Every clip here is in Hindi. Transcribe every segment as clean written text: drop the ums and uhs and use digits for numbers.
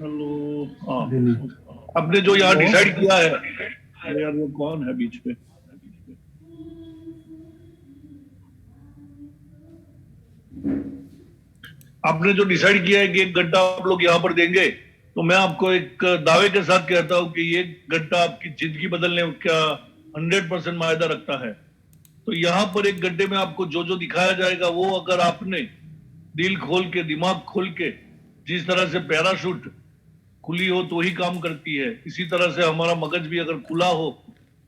हेलो। हाँ, दिल्ली। आपने जो यहाँ हेलो। डिसाइड किया है, अरे यार वो कौन है बीच में? आपने जो डिसाइड किया है कि 1 घंटा आप लोग यहाँ पर देंगे, तो मैं आपको एक दावे के साथ कहता हूँ कि ये 1 घंटा आपकी जिंदगी बदलने का 100% मायदा रखता है। तो यहाँ पर 1 घंटे में आपको जो जो दिखाया जाएगा, वो अगर आपने दिल खोल के, दिमाग खोल के, जिस तरह से पैराशूट खुली हो तो ही काम करती है, इसी तरह से हमारा मगज भी अगर खुला हो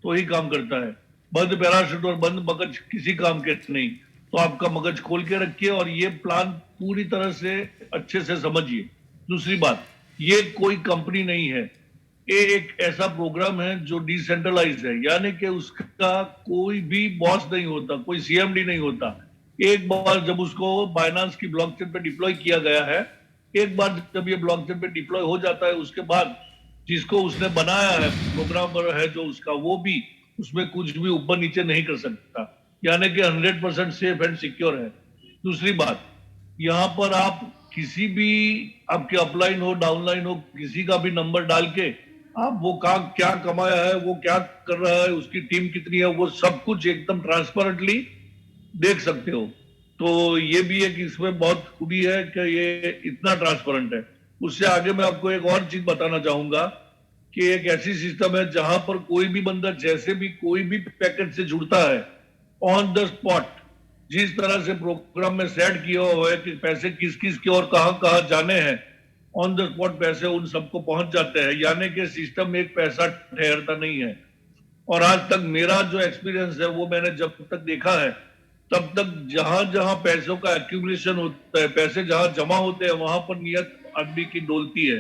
तो ही काम करता है। बंद पैराशूट और बंद मगज किसी काम के नहीं। तो आपका मगज खोल के रखिए और ये प्लान पूरी तरह से अच्छे से समझिए। दूसरी बात, ये कोई कंपनी नहीं है, ये एक ऐसा प्रोग्राम है जो डिसेंट्रलाइज है, यानी कि उसका कोई भी बॉस नहीं होता, कोई सीएमडी नहीं होता। एक बार जब उसको बाइनांस की ब्लॉकचेन पे डिप्लॉय किया गया है, एक बार जब ये ब्लॉकचेन पे डिप्लॉय हो जाता है, उसके बाद जिसको उसने बनाया है, प्रोग्रामर है जो उसका, वो भी उसमें कुछ भी ऊपर नीचे नहीं कर सकता, यानी कि 100% सेफ एंड सिक्योर है। दूसरी बात, यहाँ पर आप किसी भी, आपके अपलाइन हो डाउनलाइन हो, किसी का भी नंबर डाल के आप वो काम क्या कमाया है, वो क्या कर रहा है, उसकी टीम कितनी है, वो सब कुछ एकदम ट्रांसपेरेंटली देख सकते हो। तो ये भी है कि इसमें बहुत खूबी है कि ये इतना ट्रांसपेरेंट है। उससे आगे मैं आपको एक और चीज बताना चाहूंगा कि एक ऐसी सिस्टम है जहां पर कोई भी बंदा जैसे भी कोई भी पैकेट से जुड़ता है, ऑन द स्पॉट, जिस तरह से प्रोग्राम में सेट किया हुआ है कि पैसे किस किस के और कहां कहां जाने हैं, ऑन द स्पॉट पैसे उन सबको पहुंच जाते हैं, यानी कि सिस्टम में एक पैसा ठहरता नहीं है। और आज तक मेरा जो एक्सपीरियंस है, वो मैंने जब तक देखा है, तब तक जहां जहां पैसों का एक्यूमुलेशन होता है, पैसे जहां जमा होते हैं, वहां पर नियत आदमी की डोलती है।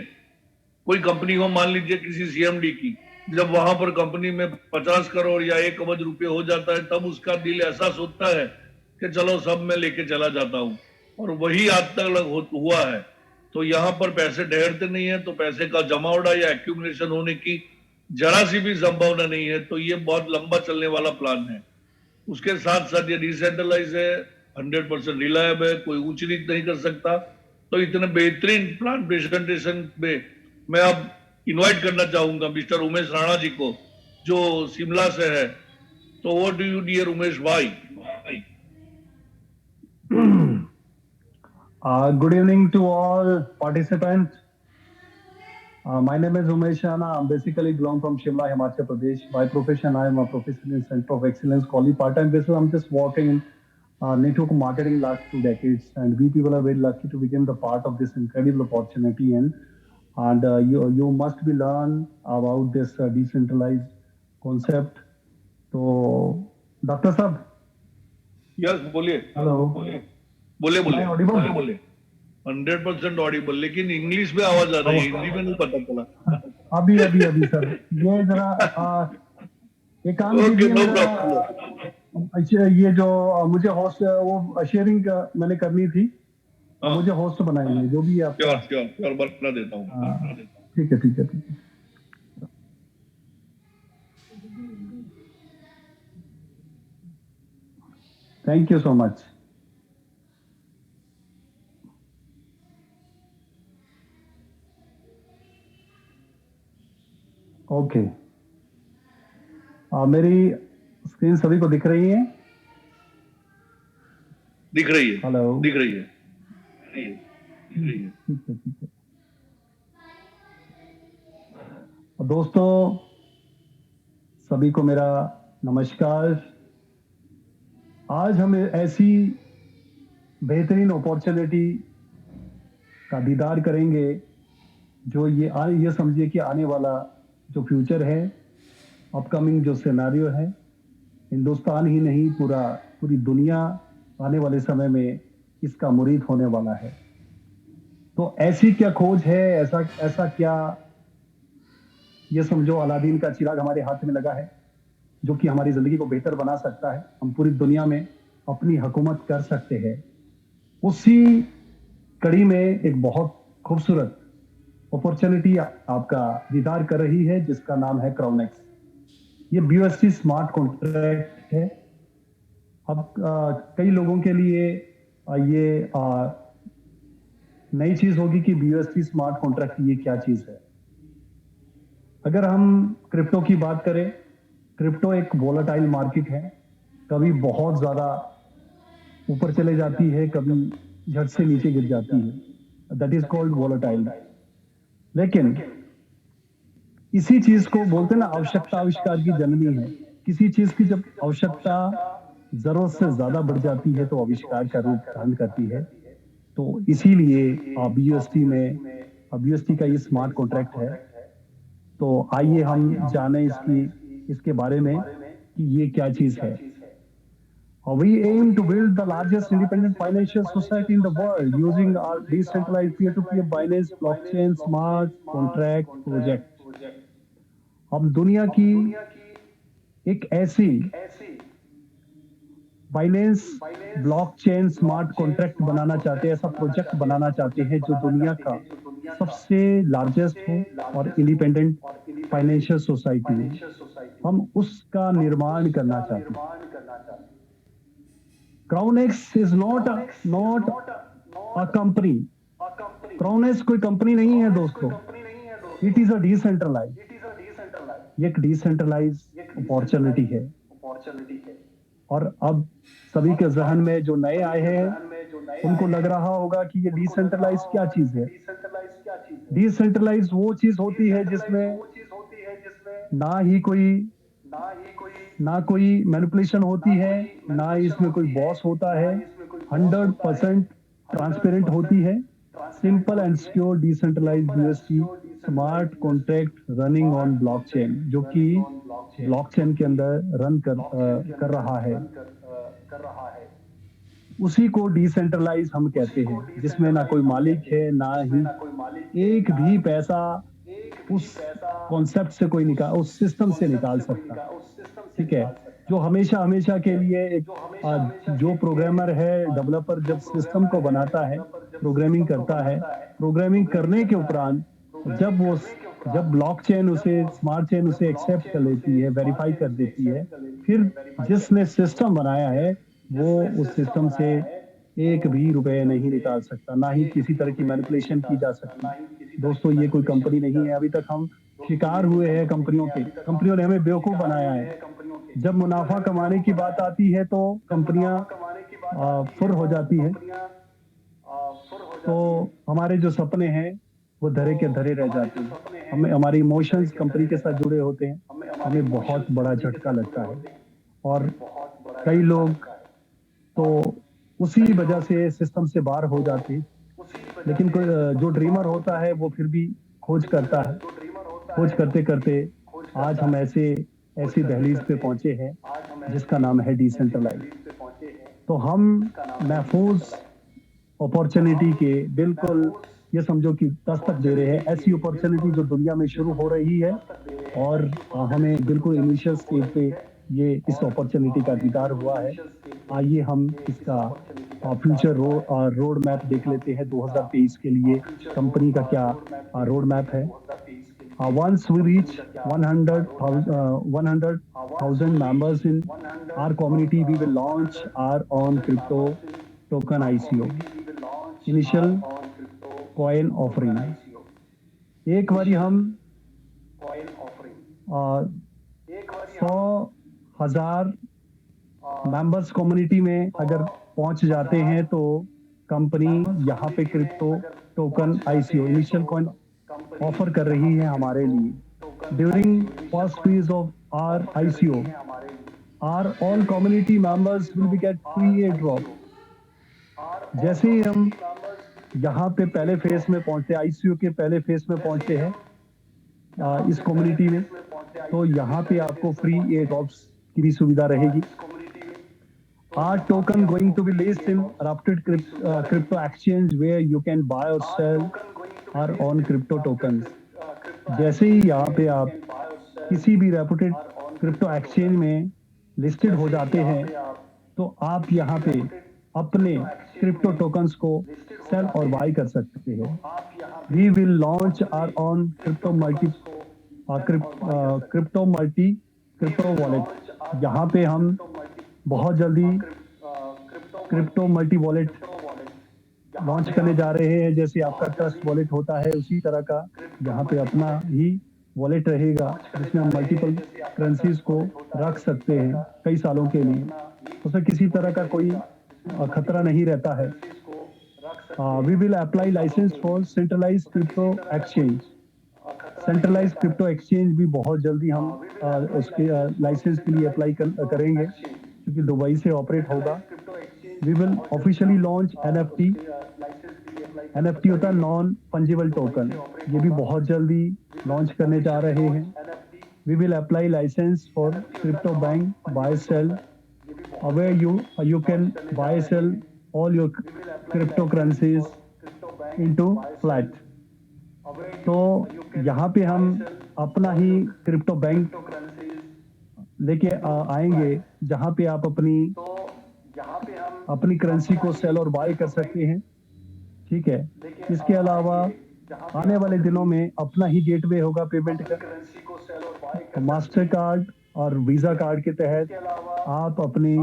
कोई कंपनी हो, मान लीजिए किसी सीएमडी की, जब वहां पर कंपनी में 50 करोड़ या 1 अरब रुपए हो जाता है, तब उसका दिल ऐसा सोचता है कि चलो सब मैं लेके चला जाता हूं। और वही आज तक हुआ है। तो यहाँ पर पैसे ठहरते नहीं है, तो पैसे का जमावड़ा या एक्यूमुलेशन होने की जरा सी भी संभावना नहीं है। तो ये बहुत लंबा चलने वाला प्लान है। उसके साथ साथ ये डिसेंट्रलाइज है, 100% रिलायबल है, कोई ऊंच नीच नहीं कर सकता। तो इतने बेहतरीन प्लान प्रेजेंटेशन में मैं अब इनवाइट करना चाहूंगा मिस्टर उमेश राणा जी को, जो शिमला से है। तो what do you dear Umesh भाई? Good evening to all participants. My name is Umesh Rana. I'm basically belong from Shimla, Himachal Pradesh. By profession, I am a professor in Center of Excellence, Quali part-time basis. I'm just working in network marketing last 2 decades, and we people are very lucky to become the part of this incredible opportunity. And you must be learn about this decentralized concept. So, Doctor Sab, yes, बोलिए। hello, बोले am I बोले audible? बोले 100% ऑडिबल, लेकिन इंग्लिश में आवाज आ रही है, हिंदी में नहीं पता चला। अभी अभी अभी सर, ये जरा एक काम ओके, कीजिए नो मेरा। प्रॉब्लम। अच्छा, ये जो मुझे होस्ट वो शेयरिंग मैंने करनी थी, हाँ, मुझे होस्ट बनाइए जो भी है आपका। श्योर श्योर श्योर, बना देता हूँ। ठीक है ठीक है ठीक है। Thank you so much. Okay, मेरी स्क्रीन सभी को दिख रही है? दिख रही है, हेलो, दिख रही है। ठीक है ठीक है। दोस्तों सभी को मेरा नमस्कार। आज हम ऐसी बेहतरीन अपॉर्चुनिटी का दीदार करेंगे जो ये समझिए कि आने वाला जो फ्यूचर है, अपकमिंग जो सिनेरियो है, हिंदुस्तान ही नहीं पूरी दुनिया आने वाले समय में इसका मुरीद होने वाला है। तो ऐसी क्या खोज है, ऐसा क्या, ये समझो अलादीन का चिराग हमारे हाथ में लगा है जो कि हमारी जिंदगी को बेहतर बना सकता है। हम पूरी दुनिया में अपनी हुकूमत कर सकते हैं। उसी कड़ी में एक बहुत खूबसूरत अपॉर्चुनिटी आपका दीदार कर रही है जिसका नाम है क्राउनेक्स। ये BUSD स्मार्ट कॉन्ट्रैक्ट है। अब कई लोगों के लिए ये नई चीज होगी कि BUSD स्मार्ट कॉन्ट्रैक्ट ये क्या चीज है। अगर हम क्रिप्टो की बात करें, क्रिप्टो एक वोलेटाइल मार्केट है, कभी बहुत ज्यादा ऊपर चले जाती है, कभी झट से नीचे गिर जाती है, दैट इज कॉल्ड वोलेटाइल। लेकिन इसी चीज को बोलते हैं ना, आवश्यकता आविष्कार की जननी है। किसी चीज की जब आवश्यकता जरूरत से ज्यादा बढ़ जाती है तो आविष्कार का रूप धारण करती है। तो इसीलिए BUSD में BUSD का ये स्मार्ट कॉन्ट्रैक्ट है। तो आइए हम जाने इसके बारे में कि ये क्या चीज है। We aim to build the largest independent financial society in the world using our decentralized peer-to-peer Binance blockchain smart contract project। हम दुनिया की एक ऐसी बाइनेंस ब्लॉकचेन स्मार्ट कॉन्ट्रैक्ट बनाना चाहते हैं, ऐसा प्रोजेक्ट बनाना चाहते हैं जो दुनिया का सबसे लार्जेस्ट हो और इंडिपेंडेंट फाइनेंशियल सोसाइटी हो। हम उसका निर्माण करना चाहते हैं। क्राउनेक्स इज नॉट अ कंपनी। क्राउनेक्स कोई कंपनी नहीं है दोस्तों, इट इज अ डिसेंट्रलाइज, एक डिसेंट्रलाइज अपॉर्चुनिटी है। और अब सभी के जहन में जो नए आए हैं उनको लग रहा होगा कि ये डिसेंट्रलाइज क्या चीज है। डिसेंट्रलाइज वो चीज होती है जिसमें ना कोई मैनिपुलेशन होती है, ना इसमें कोई बॉस होता है, 100% ट्रांसपेरेंट होती है। Simple and secure decentralize BUSD smart contract running on blockchain, जो कि ब्लॉकचेन के अंदर रन कर रहा है, उसी को डिसेंट्रलाइज हम कहते हैं, जिसमें ना कोई मालिक है, ना ही एक भी पैसा उस कॉन्सेप्ट से कोई निकाल, उस सिस्टम से निकाल सकता। ठीक है, जो हमेशा के लिए एक जो प्रोग्रामर है, डेवलपर जब सिस्टम को बनाता है, प्रोग्रामिंग करता है, प्रोग्रामिंग करने के उपरांत जब ब्लॉकचेन उसे स्मार्ट चेन उसे एक्सेप्ट कर लेती है, वेरीफाई कर देती है, फिर जिसने सिस्टम बनाया है वो उस सिस्टम से एक भी रुपए नहीं निकाल सकता, ना ही किसी तरह की मैनिपुलेशन की जा सकती। दोस्तों, ये कोई कंपनी नहीं है। अभी तक हम शिकार हुए हैं कंपनियों के। कंपनियों ने हमें बेवकूफ बनाया है। जब मुनाफा कमाने की बात आती है तो कंपनियां फुर हो जाती है, तो हमारे जो सपने हैं वो धरे के धरे रह जाते हैं। हमारे इमोशंस कंपनी के साथ जुड़े होते हैं, हमें बहुत बड़ा झटका लगता है। और कई लोग तो उसी वजह से सिस्टम से बाहर हो जाते हैं। लेकिन कोई जो ड्रीमर होता है वो फिर भी खोज करता है। खोज करते करते आज हम ऐसी दहलीज पे पहुंचे हैं जिसका नाम है डिसेंट्रलाइज। तो हम महफूज अपॉर्चुनिटी के बिल्कुल ये समझो कि दस्तक दे रहे हैं, ऐसी अपॉर्चुनिटी जो दुनिया में शुरू हो रही है, और हमें बिल्कुल इनिशियल स्टेज पे ये इस अपॉर्चुनिटी का दीदार हुआ है। आइए हम इसका फ्यूचर रोड मैप देख लेते हैं 2023 के लिए कंपनी का क्या रोड मैप है। Once we reach 100,000 members in our community, we will launch our own crypto token ICO, initial coin offering। एक बारी हम 100,000 मेंबर्स कम्युनिटी में अगर पहुंच जाते हैं तो कंपनी यहाँ पे crypto token ICO initial coin offer कर रही है हमारे लिए। During first phase of our ICO, our all community members will be get free air drop. जैसे ही हम यहाँ पे पहले फेज में पहुंचते, ICO के पहले फेज में पहुंचते हैं इस कम्युनिटी में, तो यहाँ पे आपको फ्री एयर ड्रॉप्स की भी सुविधा रहेगी। Our token going to be listed in Rapid crypto exchange where you can buy or sell our own crypto tokens। जैसे ही यहाँ पे आप किसी भी रेपुटेड क्रिप्टो एक्सचेंज में लिस्टेड हो जाते हैं तो आप यहाँ पे अपने क्रिप्टो टोकन्स को सेल और बाय कर सकते हैं। We will launch our own crypto wallet. यहाँ पे हम बहुत जल्दी क्रिप्टो मल्टी वॉलेट लॉन्च करने जा रहे हैं। जैसे आपका ट्रस्ट वॉलेट होता है उसी तरह का यहाँ पे अपना ही वॉलेट रहेगा, जिसमें हम मल्टीपल करेंसीज को रख सकते हैं कई सालों के लिए। उसमें किसी तरह का कोई खतरा नहीं रहता है। We will apply license for centralize crypto exchange. Centralize crypto exchange भी बहुत जल्दी हम उसके लाइसेंस के लिए अप्लाई करेंगे, क्योंकि दुबई से ऑपरेट होगा। We will officially launch NFT. NFT होता है नॉन फंजिबल टोकन, ये भी बहुत जल्दी लॉन्च करने जा रहे हैं। We will apply license for crypto bank buy sell, where you can buy sell all your cryptocurrencies into flat। तो यहाँ पे हम अपना ही क्रिप्टो बैंक लेके आएंगे, जहाँ पे आप अपनी करेंसी को सेल और बाय कर सकते हैं। ठीक है, इसके अलावा आने वाले दिनों में अपना ही गेटवे होगा पेमेंट का। मास्टर कार्ड और वीजा कार्ड के तहत आप अपनी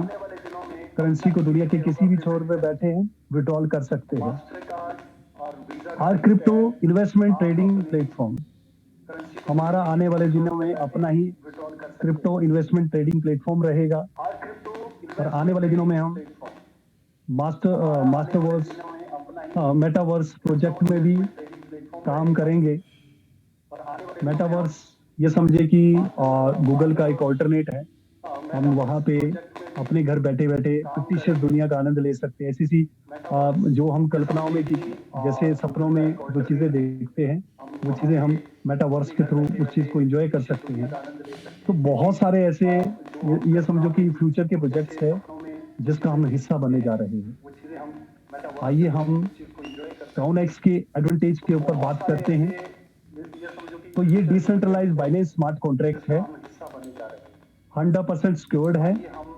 करेंसी को दुनिया के किसी भी छोर पे बैठे हैं विड्रॉल कर सकते हैं। और क्रिप्टो इन्वेस्टमेंट ट्रेडिंग प्लेटफॉर्म, हमारा आने वाले दिनों में अपना ही क्रिप्टो इन्वेस्टमेंट ट्रेडिंग प्लेटफॉर्म रहेगा। और आने वाले दिनों में हम मास्टरवर्स मेटावर्स प्रोजेक्ट में भी काम करेंगे। मेटावर्स ये समझे कि गूगल का एक ऑल्टरनेट है। हम वहाँ पे अपने घर बैठे बैठे fictitious दुनिया का आनंद ले सकते हैं। ऐसी जो हम कल्पनाओं में की, जैसे सपनों में जो चीजें देखते हैं वो चीजें हम मेटावर्स के थ्रू उस चीज को एंजॉय कर सकते हैं। तो बहुत सारे ऐसे ये समझो कि फ्यूचर के प्रोजेक्ट्स है जिसका हम हिस्सा बनने जा रहे हैं। आइए हम क्राउनएक्स के एडवांटेज के ऊपर बात करते हैं। तो ये डिसेंट्रलाइज्ड बाइनेंस स्मार्ट कॉन्ट्रैक्ट है, 100% सिक्योर्ड है।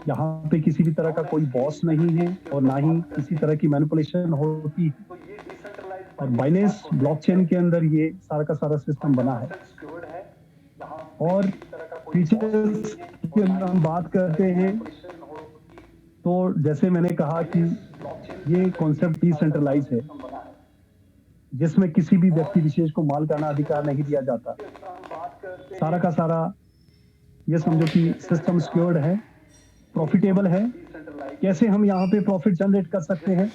यहाँ पे किसी भी तरह का कोई बॉस नहीं है और ना ही किसी तरह की मैनिपुलेशन होती है। और बाइनेंस ब्लॉकचेन के अंदर ये सारा का सारा सिस्टम बना है। और फीचर्स की अगर हम बात करते हैं तो जैसे मैंने कहा कि ये कॉन्सेप्ट डिसेंट्रलाइज है, जिसमें किसी भी व्यक्ति विशेष को मालिकाना अधिकार नहीं दिया जाता। सारा का सारा ये समझो कि सिस्टम सिक्योर्ड है, प्रॉफिटेबल है। कैसे हम यहाँ पे प्रॉफिट जनरेट कर सकते हैं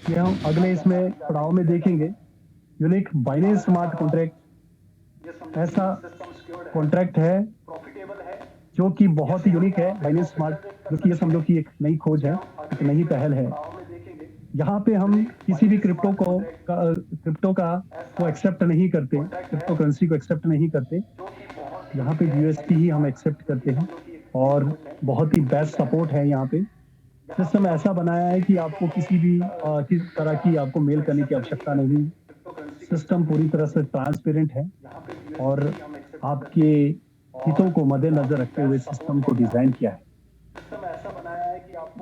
ये हम अगले इसमें पड़ाव में देखेंगे। यूनिक बाइनेंस स्मार्ट कॉन्ट्रैक्ट ऐसा कॉन्ट्रैक्ट है जो कि बहुत ही यूनिक है। बाइनेंस स्मार्ट, जो कि ये समझो कि एक नई खोज है, एक नई पहल है। यहाँ पे हम किसी भी क्रिप्टो का एक्सेप्ट नहीं करते, क्रिप्टो करेंसी को एक्सेप्ट नहीं करते। यहाँ पे यूएसटी ही हम एक्सेप्ट करते हैं और बहुत ही बेस्ट सपोर्ट है। यहाँ पे सिस्टम ऐसा बनाया है कि आपको किसी भी किस तरह की आपको मेल करने की आवश्यकता नहीं। सिस्टम पूरी तरह से ट्रांसपेरेंट है और आपके हितों को मद्देनजर रखते हुए सिस्टम को डिजाइन किया है।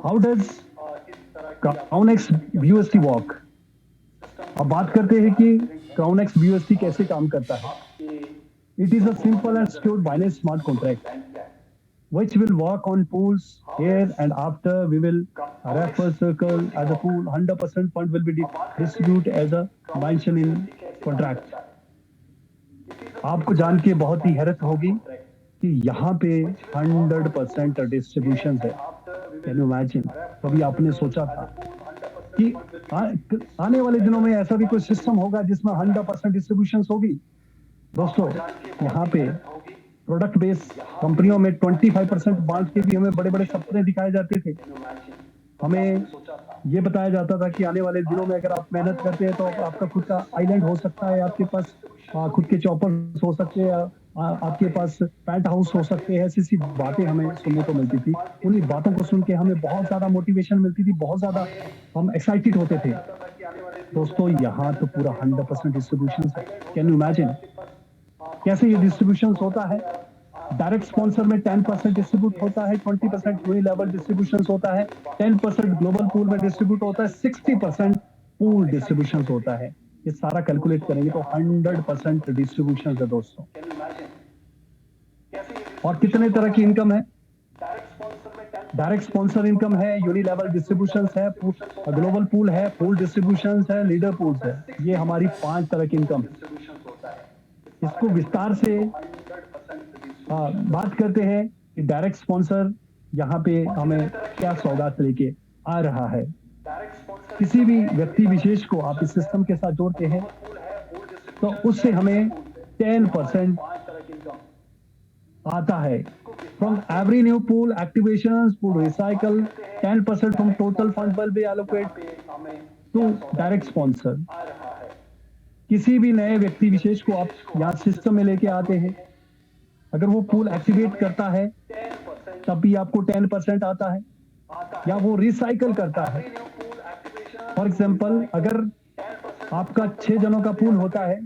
How does CrownX BUSD work? अब बात करते हैं कि क्राउनएक्स BUSD कैसे काम करता है। It is a simple and secure Binance smart contract which will work on pools here and after. We will refer circle as a pool. 100% fund will be distributed as a mention in contract. आपको जान के बहुत ही हैरत होगी कि यहाँ पे 100% डिस्ट्रीब्यूशन है। Can you imagine? कभी आपने सोचा था कि आने वाले दिनों में ऐसा भी कोई सिस्टम होगा जिसमें 100% डिस्ट्रीब्यूशन होगी? दोस्तों, यहाँ पे प्रोडक्ट बेस्ड कंपनियों में 25% बांट के भी हमें बड़े बड़े सपने दिखाए जाते थे। हमें ये बताया जाता था कि आने वाले दिनों में अगर आप मेहनत करते हैं तो आपका खुद का आइलैंड हो सकता है, आपके पास खुद के चॉपर्स हो सकते हैं, आपके पास पेंट हाउस हो सकते हैं। ऐसी बातें हमें सुनने को मिलती थी। उन्हीं बातों को सुन के हमें बहुत ज्यादा मोटिवेशन मिलती थी, बहुत ज्यादा हम एक्साइटेड होते थे। दोस्तों, यहाँ तो पूरा 100% डिस्ट्रीब्यूशन है। कैन यू इमेजिन कैसे ये डिस्ट्रीब्यूशन होता है? डायरेक्ट स्पॉन्सर में 10% डिस्ट्रीब्यूट होता है, 20% यूनिलेवल डिस्ट्रीब्यूशन होता है, 10% ग्लोबल पूल में डिस्ट्रीब्यूट होता है, 60% पूल डिस्ट्रीब्यूशन होता है। ये सारा कैलकुलेट करेंगे तो 100% डिस्ट्रीब्यूशन है दोस्तों। और कितने तरह की इनकम है? डायरेक्ट स्पॉन्सर इनकम है, यूनिलेवल डिस्ट्रीब्यूशन है, ग्लोबल पूल है, पूल डिस्ट्रीब्यूशन है, लीडर पूल्स है। ये हमारी 5 तरह की इनकम है। इसको विस्तार से बात करते हैं कि डायरेक्ट स्पॉन्सर यहाँ पे हमें क्या सौगात लेके आ रहा है। किसी भी व्यक्ति विशेष को आप इस सिस्टम के साथ जोड़ते हैं तो उससे हमें 10% आता है। From every new pool activation pool recycle 10% from total fund will be allocate to direct sponsor. किसी भी नए व्यक्ति विशेष को आप यहाँ सिस्टम में लेके आते हैं, अगर वो पूल एक्टिवेट करता है तब भी आपको 10% आता है, या वो रिसाइकल करता है। फॉर एग्जाम्पल, अगर आपका 6 जनों का पूल होता है,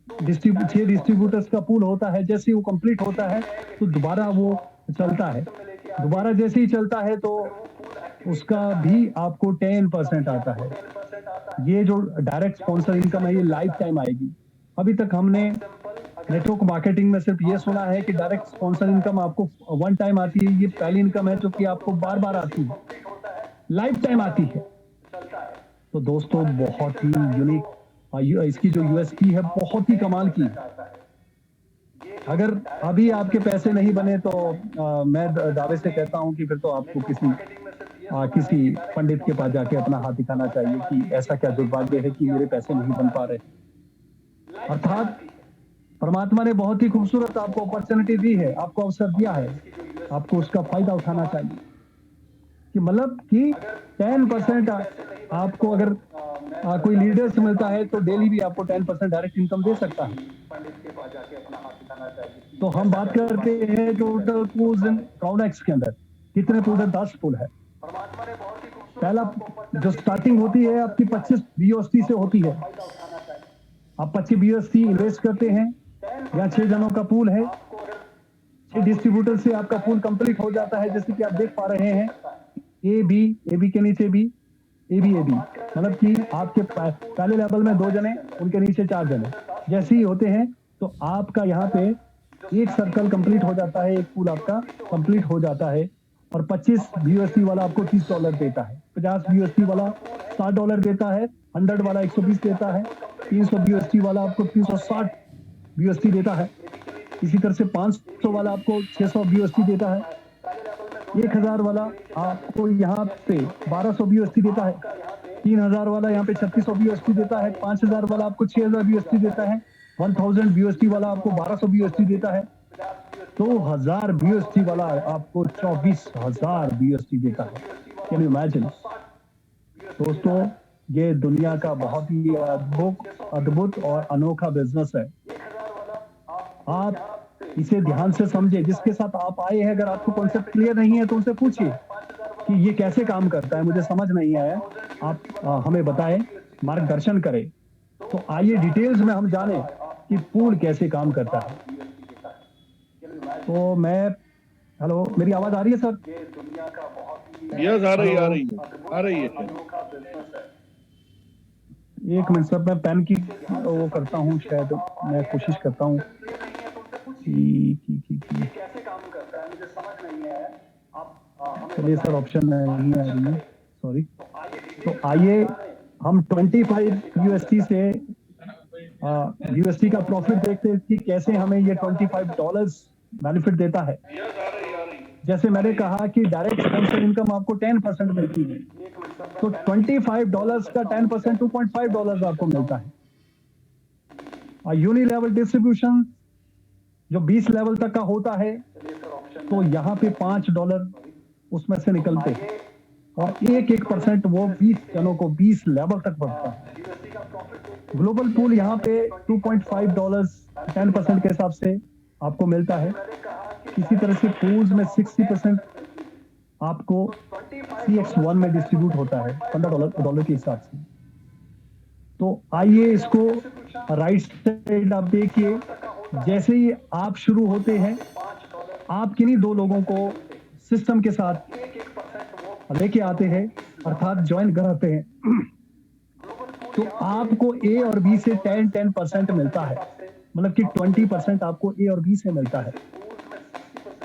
6 डिस्ट्रीब्यूटर्स का पूल होता है, जैसे ही वो कंप्लीट होता है तो दोबारा वो चलता है। दोबारा जैसे ही चलता है तो उसका भी आपको 10% आता है। ये जो डायरेक्ट स्पॉन्सर इनकम है ये लाइफ टाइम आएगी। अभी तक हमने नेटवर्क मार्केटिंग में सिर्फ ये सुना है कि डायरेक्ट स्पॉन्सर इनकम आपको वन टाइम आती है। ये पहली इनकम है जो कि आपको बार बार आती है, लाइफ टाइम आती है। तो दोस्तों बहुत ही यूनिक इसकी जो यूएसपी है बहुत ही कमाल की। अगर अभी आपके पैसे नहीं बने तो मैं दावे से कहता हूं कि फिर तो आपको किसी पंडित के पास जाके अपना हाथ दिखाना चाहिए कि ऐसा क्या दुर्भाग्य है कि मेरे पैसे नहीं बन पा रहे। अर्थात परमात्मा ने बहुत ही खूबसूरत आपको अपॉर्चुनिटी दी है, आपको अवसर दिया है, आपको उसका फायदा उठाना चाहिए। कि मतलब कि 10% आपको अगर कोई लीडर से मिलता है तो डेली भी आपको 10% डायरेक्ट इनकम दे सकता है। तो हम बात करते हैं टोटल पूल्स इन क्राउडएक्स के अंदर कितने पूल है? 10 पूल है। पहला जो स्टार्टिंग होती है आपकी 25 बीओएसटी से होती है। आप 25 बीओएसटी इन्वेस्ट करते हैं, या 6 जनों का पूल है, 6 डिस्ट्रीब्यूटर से आपका पूल कंप्लीट हो जाता है। जैसे कि आप देख पा रहे हैं ए बी के नीचे बी, ए बी मतलब कि आपके पहले लेवल में 2 जने, उनके नीचे 4 जने जैसे ही होते हैं तो आपका यहाँ पे एक सर्कल कंप्लीट हो जाता है, एक पूल आपका कंप्लीट हो जाता है। और 25 बीयूएसटी वाला आपको $30 देता है, 50 बीयूएसटी वाला $60 देता है, 100 वाला 120 देता है, 300 बीयूएसटी वाला आपको 360 बीयूएसटी देता है। इसी तरह से 500 वाला आपको 600 बीयूएसटी देता है, 1000 वाला आपको यहाँ पे 1200 बीयूएसटी देता है, 3000 वाला यहाँ पे 3600 बीयूएसटी देता है, 5000 वाला आपको 6000 बीयूएसटी देता है, 1000 बीयूएसटी वाला आपको 1200 बीयूएसटी देता है, 2000 बीयूएसटी वाला आपको 24000 बीयूएसटी देता है। Can you imagine? दोस्तों ये दुनिया का बहुत ही अद्भुत और अनोखा बिजनेस है। आप इसे ध्यान से समझे। जिसके साथ आप आए हैं, अगर आपको कॉन्सेप्ट क्लियर नहीं है तो उनसे पूछिए कि ये कैसे काम करता है, मुझे समझ नहीं आया, आप हमें बताएं, मार्गदर्शन करें। तो आइए डिटेल्स में हम जाने कि पूल कैसे काम करता है। तो हेलो, मेरी आवाज आ रही है सर? यस, आ रही है। एक मिनट सर, मैं पेन की वो करता हूँ, शायद मैं कोशिश करता हूँ चलिए सर, ऑप्शन नहीं आ रही है, सॉरी। तो आइए हम 25 यूएसटी से यूएसटी का प्रॉफिट देखते हैं कि कैसे हमें ये $25 बेनिफिट देता है। जैसे मैंने कहा कि डायरेक्ट स्पॉन्सर इनकम आपको 10% मिलती है, तो $25 का 10% $2.5 आपको मिलता है। और यूनिलेवल डिस्ट्रीब्यूशन जो 20 लेवल तक का होता है तो यहाँ पे $5 उसमें से निकलते हैं, और 1% वो 20 जनों को 20 लेवल तक बढ़ता है। ग्लोबल पूल यहाँ पे $2.5 10% के हिसाब से आपको मिलता है। इसी तरह से पूल्स में 60% आपको CX1 में डिस्ट्रीब्यूट होता है $15 के हिसाब से। तो आइए इसको राइट साइड आप देखिए। जैसे ही आप शुरू होते हैं, आप किन्हीं 2 लोगों को सिस्टम के साथ लेके आते हैं, अर्थात ज्वाइन कराते हैं, तो आपको ए और बी से 10% मिलता है। मतलब कि 20% आपको ए और बी से मिलता है।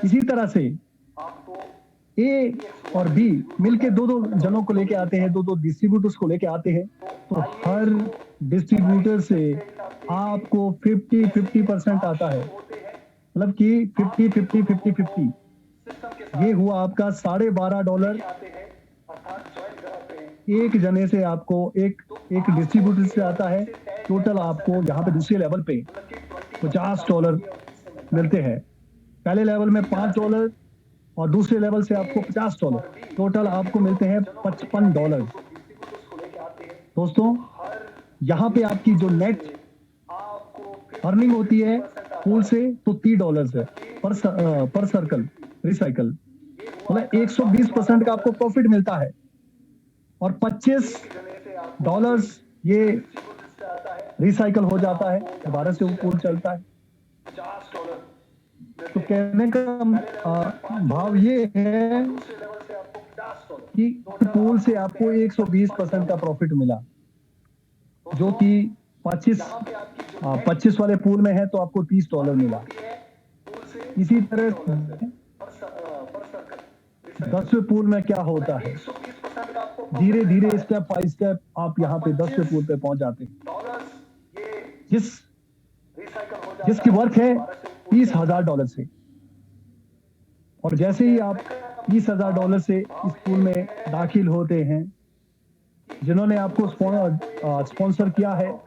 इसी तरह से ए और बी मिलके दो दो जनों को लेके आते हैं, दो दो डिस्ट्रीब्यूटर्स को लेके आते हैं, तो हर डिस्ट्रीब्यूटर से आपको 50-50% आता है, मतलब कि 50-50-50-50। ये हुआ आपका $12.5। एक जने से आपको एक एक डिस्ट्रीब्यूटर से आता है। टोटल आपको यहाँ पे दूसरे लेवल पे $50 मिलते हैं। पहले लेवल में $5 और दूसरे लेवल से आपको $50। टोटल आपको मिलते हैं $55। दोस्तों, यहाँ पे आपकी जो नेट अर्निंग होती है पूल से तो $30 है पर सर्कल रिसाइकल, मतलब 120% का आपको प्रॉफिट मिलता है। और $25 ये रिसाइकल हो जाता है, दोबारा से वो पूल चलता है। तो कहने का भाव ये है कि पूल से आपको 120% का प्रॉफिट मिला, जो कि 25 वाले पूल में है तो आपको $30 मिला। इसी तरह 10वें पूल में क्या होता है, धीरे धीरे स्टेप बाय स्टेप आप यहाँ पे 10वें पूल पे पहुंच जाते हैं, जिसकी वर्क है $30,000 से। और जैसे ही आप $30,000 से इस पूल में दाखिल होते हैं, जिन्होंने आपको स्पॉन्सर किया है,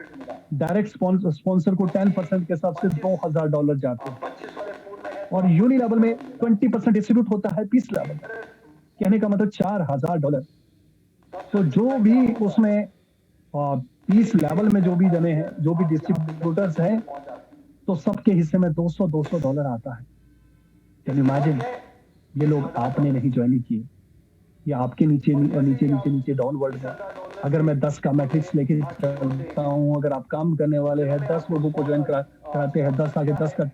डायरेक्ट स्पॉन्सर को 10% के हिसाब से $2,000 जाते हैं। और यूनि लेवल में 20% डिस्ट्रीब्यूट होता है पीस लेवल, कहने का मतलब $4,000। तो जो भी उसमें पीस लेवल में जो भी जने हैं, जो भी डिस्ट्रीब्यूटर्स हैं, तो सबके हिस्से में $200 आता है। Can you imagine? ये लोग आपने नहीं ज्वाइन किए, ये आपके नीचे नीचे नीचे नीचे डाउनवर्ड है। अगर मैं 10 का मैट्रिक्स लेके चलता हूँ, अगर आप काम करने वाले हैं, 10 लोगों को ज्वाइन कराते हैं, 10 आगे 10 का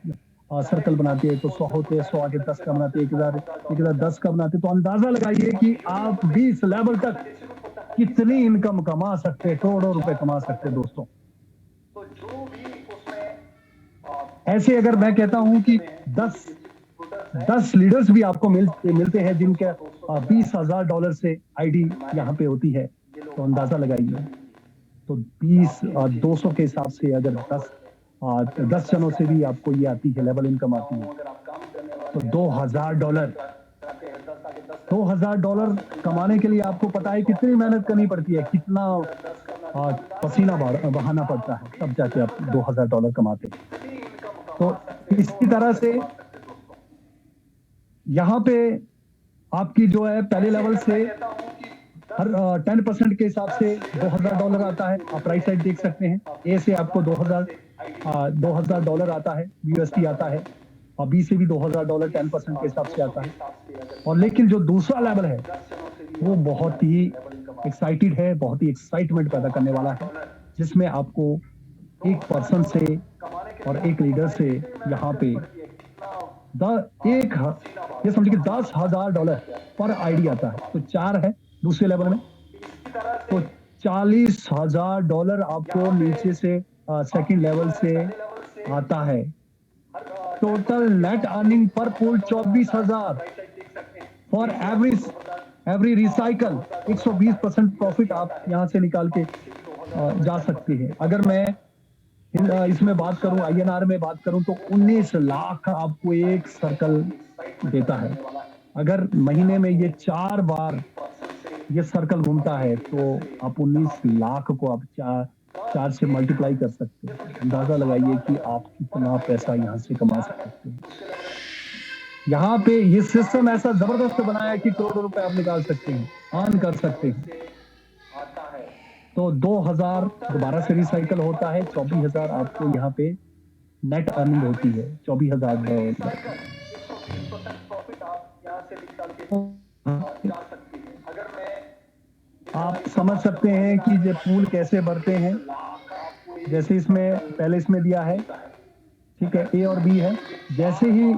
सर्कल बनाते हैं तो 100 होते हैं, 100 आगे 10 का बनाते हैं, 1000 का बनाते हैं, तो अंदाजा लगाइए कि आप 20 लेवल तक कितनी इनकम कमा सकते हैं, करोड़ों रुपए कमा सकते हैं दोस्तों। ऐसे अगर मैं कहता हूं कि 10 लीडर्स भी आपको मिलते हैं जिनके $20,000 से आईडी यहाँ पे होती है, तो अंदाजा लगाइए। तो 200 के हिसाब से अगर 10 जनों से भी आपको ये आती है, लेवल इनकम आती है, तो $2,000 कमाने के लिए आपको पता है कितनी मेहनत करनी पड़ती है, कितना पसीना बहाना पड़ता है, तब जाके आप $2,000 कमाते हैं। तो इसी तरह से यहाँ पे आपकी जो है पहले लेवल से हर 10% के हिसाब से $2,000 आता है। आप राइट साइड देख सकते हैं, ए से आपको $2,000 आता है, यूएसडी आता है, और बी से भी $2,000 10% के हिसाब से आता है। और लेकिन जो दूसरा लेवल है वो बहुत ही एक्साइटेड है, बहुत ही एक्साइटमेंट पैदा करने वाला है, जिसमें आपको एक पर्सन से और एक लीडर से यहाँ पे ये समझिए कि $10,000 पर आईडी आता है। तो 4 है दूसरे लेवल में, तो $40,000 आपको नीचे से सेकंड लेवल से आता है। Total net earning per pool 24,000 for every recycle. 120% profit आप यहाँ से निकाल के जा सकते हैं। अगर मैं इसमें बात करूं, INR में बात करूं, तो 19 लाख आपको एक सर्कल देता है। अगर महीने में ये 4 बार ये सर्कल घूमता है तो आप 19 लाख को आप 4 से मल्टीप्लाई कर सकते हैं। अंदाजा लगाइए कि आप कितना पैसा यहाँ से कमा सकते हैं। यहाँ पे ये सिस्टम ऐसा जबरदस्त बनाया है कि करोड़ों रुपए आप निकाल सकते हैं, अर्न कर सकते हैं। तो 2,000 दोबारा से रिसाइकल होता है, 24,000 आपको यहाँ पे नेट अर्निंग होती है, $24,000। आप समझ सकते हैं कि ये पूल कैसे भरते हैं। जैसे इसमें पहले इसमें दिया है, ठीक है, ए और बी है। जैसे ही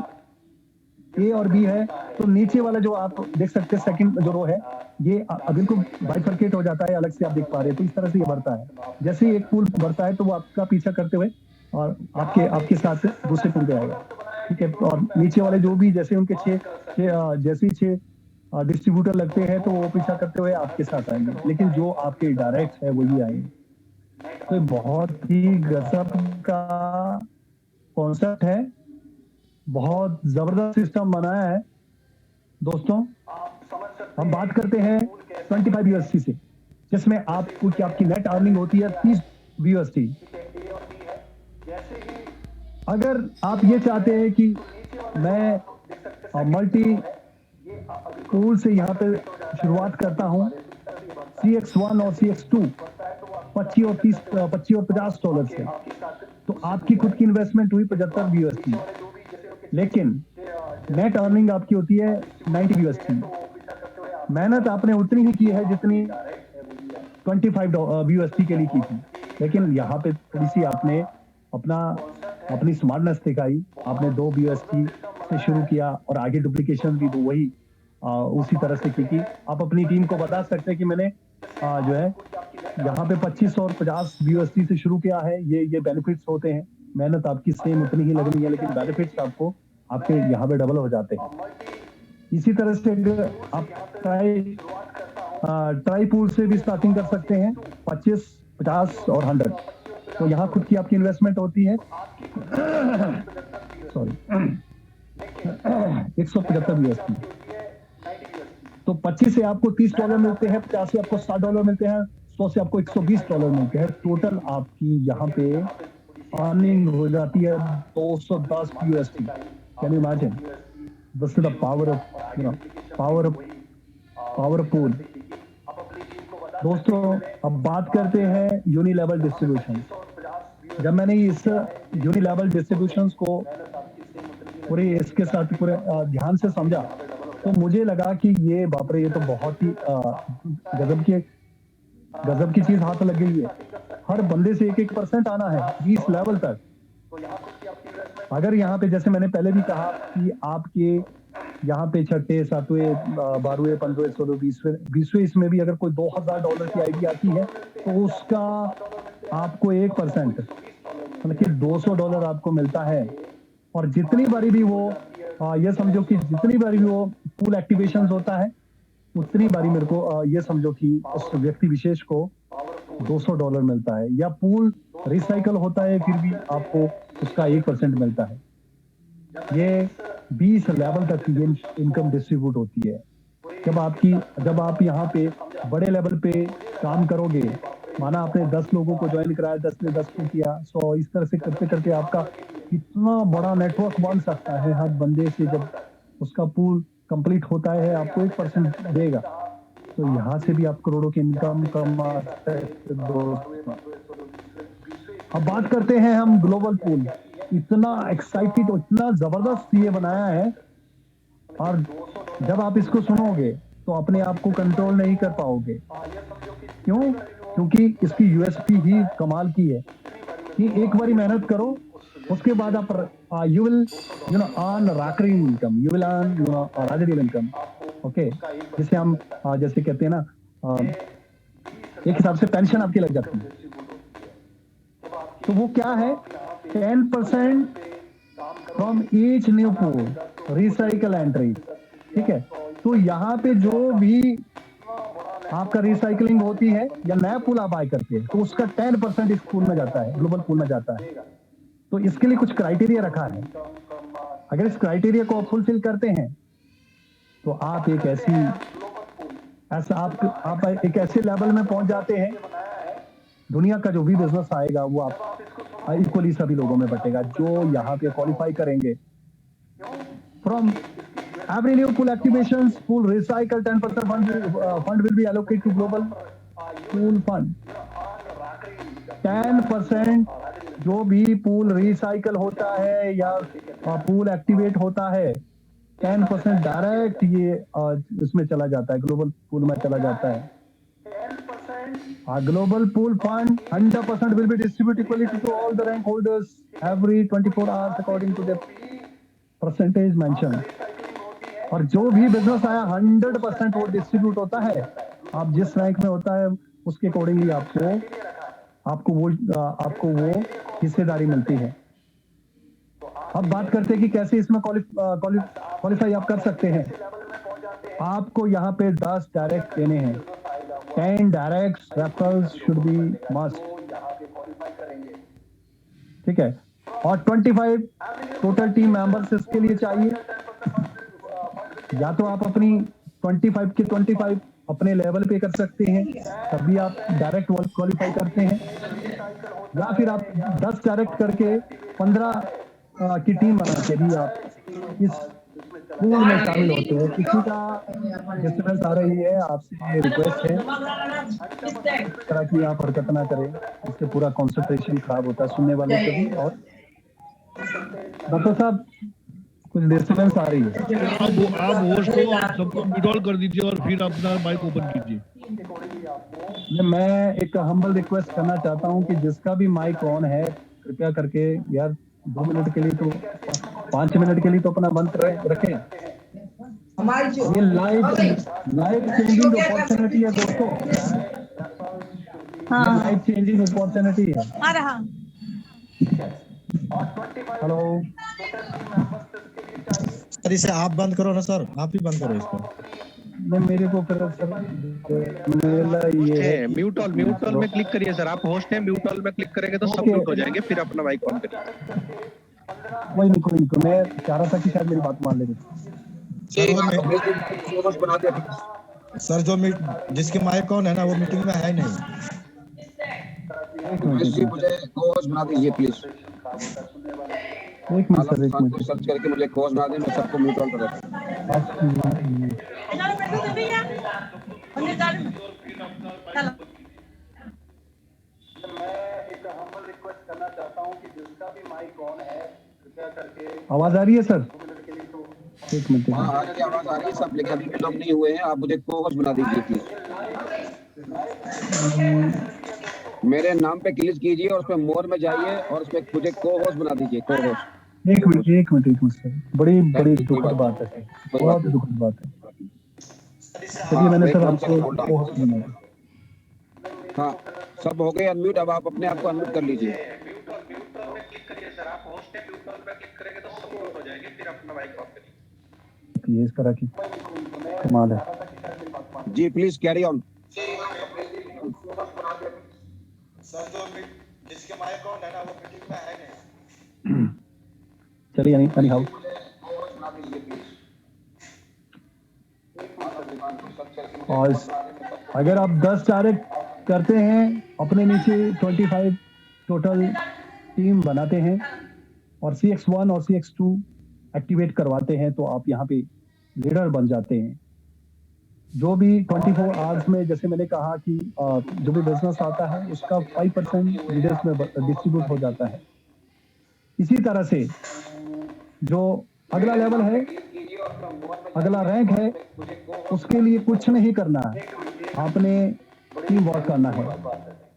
ए और बी है तो नीचे वाला जो आप देख सकते हैं सेकंड जो रो है, ये अब इनको बाइफरकेट हो जाता है, अलग से आप देख पा रहे हैं। तो इस तरह से ये बढ़ता है। जैसे ही एक पूल बढ़ता है तो वो आपका पीछा करते हुए और आपके साथ दूसरे पूल पे आएगा, ठीक है। और नीचे वाले जो भी जैसे उनके 6 जैसे ही 6 डिस्ट्रीब्यूटर लगते हैं तो वो पीछा करते हुए आपके साथ आएंगे, लेकिन जो आपके डायरेक्ट है वही आएंगे। तो ये बहुत ही गजब का कॉन्सेप्ट है, बहुत जबरदस्त सिस्टम बनाया है दोस्तों। हम बात करते हैं 25 यूएसटी से, जिसमें आपको कि आपकी नेट अर्निंग होती है 30 यूएसटी। अगर आप ये चाहते हैं कि मैं मल्टी पूल से यहाँ पे शुरुआत करता हूँ, CX1 और CX2 25 और 50 डॉलर से, तो आपकी खुद की इन्वेस्टमेंट हुई 75 यूएसटी, लेकिन नेट अर्निंग आपकी होती है 90 यूएसटी। मेहनत आपने उतनी ही की है जितनी 25 यूएसटी के लिए की थी, लेकिन यहाँ पे थोड़ी सी आपने अपनी स्मार्टनेस दिखाई। आपने 2 यूएसटी से शुरू किया और आगे डुप्लीकेशन भी तो वही उसी तरह से की। आप अपनी टीम को बता सकते हैं कि मैंने जो है यहाँ पे 25 और 50 यूएसटी से शुरू किया है। ये बेनिफिट्स होते हैं। मेहनत आपकी सेम उतनी ही लगनी है, लेकिन बेनिफिट्स आपको आपके यहाँ पे डबल हो जाते हैं। इसी तरह से अगर आप ट्राई पूल से भी स्टार्टिंग कर सकते हैं, 25, 50 और 100। तो यहाँ खुद की आपकी इन्वेस्टमेंट होती है सॉरी 175 यूएसटी। तो 25 से आपको 30 डॉलर मिलते हैं, 50 से आपको 60 डॉलर मिलते हैं, 100 से आपको 120 डॉलर मिलते हैं। टोटल आपकी यहाँ पे अर्निंग हो जाती है 210 UST. Can you imagine? This is the power of pool. दोस्तों, अब बात करते हैं यूनिलेवल डिस्ट्रीब्यूशन। जब मैंने इस यूनिलेवल डिस्ट्रीब्यूशन को पूरे इसके साथ पूरे ध्यान से समझा, तो मुझे लगा कि ये बाप रे, ये तो बहुत ही गजब की चीज हाथ लग गई है। हर बंदे से 1% आना है 20 लेवल तक। अगर यहाँ पे, जैसे मैंने पहले भी कहा कि आपके यहाँ पे छठे, सातवें, 12वें, 15वें, 16वें, 20वें इसमें भी अगर कोई $2000 की आईडी आती है, तो उसका आपको 1% मतलब कि $200 आपको मिलता है। और जितनी बारी भी वो ये समझो कि जितनी बारी भी वो पूल एक्टिवेशन होता है, उतनी बारी मेरे को ये समझो कि उस व्यक्ति विशेष को $200 मिलता है। या पूल रिसाइकल होता है, फिर भी आपको उसका 1% मिलता है। ये 20 लेवल तक ये इनकम डिस्ट्रीब्यूट होती है। जब आप यहाँ पे बड़े लेवल पे काम करोगे, माना आपने 10 लोगों को ज्वाइन कराया, 10 ने 10 को किया, 100, इस तरह से करते करते आपका इतना बड़ा नेटवर्क बन सकता है। हर बंदे से जब उसका पूल कंप्लीट होता है, आपको 1% देगा, तो यहाँ से भी आप करोड़ों की इनकम कमा सकते हो। अब बात करते हैं हम ग्लोबल पूल। इतना एक्साइटेड, इतना जबरदस्त ये बनाया है, और जब आप इसको सुनोगे तो अपने आप को कंट्रोल नहीं कर पाओगे। क्यों? क्योंकि इसकी यूएसपी ही कमाल की है कि एक बारी मेहनत करो, उसके बाद आप you will earn recurring income, you will earn residual income. Okay, जिसे हम जैसे कहते हैं ना, एक हिसाब से पेंशन आपकी लग जाती है। तो वो क्या है? 10% from each new pool recycle entry. ठीक है, तो यहाँ पे जो भी आपका रिसाइकलिंग होती है या नया पूल आप बाय करते हैं, तो उसका 10% इस पूल में जाता है, ग्लोबल पूल में जाता है। तो इसके लिए कुछ क्राइटेरिया रखा है। अगर इस क्राइटेरिया को आप फुलफिल करते हैं, तो आप एक ऐसे लेवल में पहुंच जाते हैं, दुनिया का जो भी बिजनेस आएगा वो आप इक्वली सभी लोगों में बटेगा जो यहाँ पे क्वालिफाई करेंगे। From every new pool activations, pool recycle 10% fund will be allocated to global pool fund। 10% जो भी पूल रिसाइकल होता है या पूल एक्टिवेट होता है, 10% डायरेक्ट ये इसमें चला जाता है, ग्लोबल पूल में चला जाता है। Global pool fund 100% will be distributed equally to all the rank holders every 24 hours according to the percentage mentioned। और जो भी बिजनेस आया 100% वो डिस्ट्रीब्यूट होता है। आप जिस रैंक में होता है उसके अकॉर्डिंगली आपको वो हिस्सेदारी मिलती है। अब बात करते हैं कि कैसे इसमें क्वालिफाई आप कर सकते हैं। आपको यहाँ पे 10 डायरेक्ट देने हैं। 10 direct referrals should be must, ठीक है। और 25 टोटल टीम मेंबर्स इसके लिए चाहिए। या तो आप अपनी 25 के 25 अपने लेवल पे कर सकते हैं, तभी आप डायरेक्ट क्वालिफाई करते हैं। या फिर आप 10 डायरेक्ट करके 15 की टीम बना के भी आप इस पूल में शामिल होते हैं। किसी का डिस्टर्बेंस आ रही है, आपसे ये रिक्वेस्ट है इस तरह की आप हरकत ना करें, इससे पूरा कंसंट्रेशन खराब होता है सुनने वाले का भी। और डॉक्टर साहब कुछ डिस्टर्बेंस आ रही है। आप होस्ट हो, आप सबको म्यूट ऑल कर दीजिए और फिर अपना माइक ओपन कीजिए। मैं एक हम्बल रिक्वेस्ट करना चाहता हूं कि जिसका भी माइक ऑन है कृपया करके यार 2 मिनट के लिए तो 5 मिनट के लिए तो अपना बंद रखें। ये लाइव चेंजिंग अपॉर्चुनिटी है दोस्तों, लाइफ चेंजिंग अपॉर्चुनिटी है। हेलो सर इसे आप बंद करो ना सर, आप ही बंद करो इसको। नहीं मेरे को फिर सर मेरा ये है म्यूट ऑल में क्लिक करिए सर। आप होस्ट हैं, म्यूट ऑल में क्लिक करेंगे तो सब म्यूट हो जाएंगे, फिर अपना माइक ऑन करिए। कोई नहीं मैं चाह रहा था कि शायद मेरी बात मान लेंगे। सर जो जिसके माइक ऑन है ना वो मीटिंग में है नहीं। मुझे कोच बना दीजिए प्लीज। एक मिनट सर्च करके मुझे कोच बना दें, मैं सबको म्यूट ऑन कर देता आवाज आ रही है सर? एक मिनट। हाँ आवाज आ रही है सब, लेकिन अभी भी लोग नहीं हुए हैं। आप मुझे कोच बना दीजिए प्लीज। मेरे नाम पे क्लिक कीजिए और उसमें मोर में जाइए और उसमें मुझे को-होस्ट बना दीजिए। को-होस्ट एक मिनट सर, बड़ी दुखद बात है, बहुत दुखद बात है। चलिए मैंने सर आपको को-होस्ट बनाया। हाँ सब हो गए अनम्यूट, अब आप अपने आप को अनम्यूट कर लीजिए। ये इस तरह की कमाल है जी, प्लीज कैरी ऑन। सर जो जिसके माइक ऑन है ना वो मीटिंग में है नहीं। चलिए एनी हाउ और अगर आप 10 डायरेक्ट करते हैं अपने नीचे 25 टोटल टीम बनाते हैं और CX1 और CX2 एक्टिवेट करवाते हैं तो आप यहाँ पे लीडर बन जाते हैं। जो भी 24 आवर्स में, जैसे मैंने कहा कि जो भी बिजनेस आता है उसका 5% लीडर्स में डिस्ट्रीब्यूट हो जाता है। इसी तरह से जो अगला लेवल है, अगला रैंक है, उसके लिए कुछ नहीं करना है, आपने टीम वर्क करना है,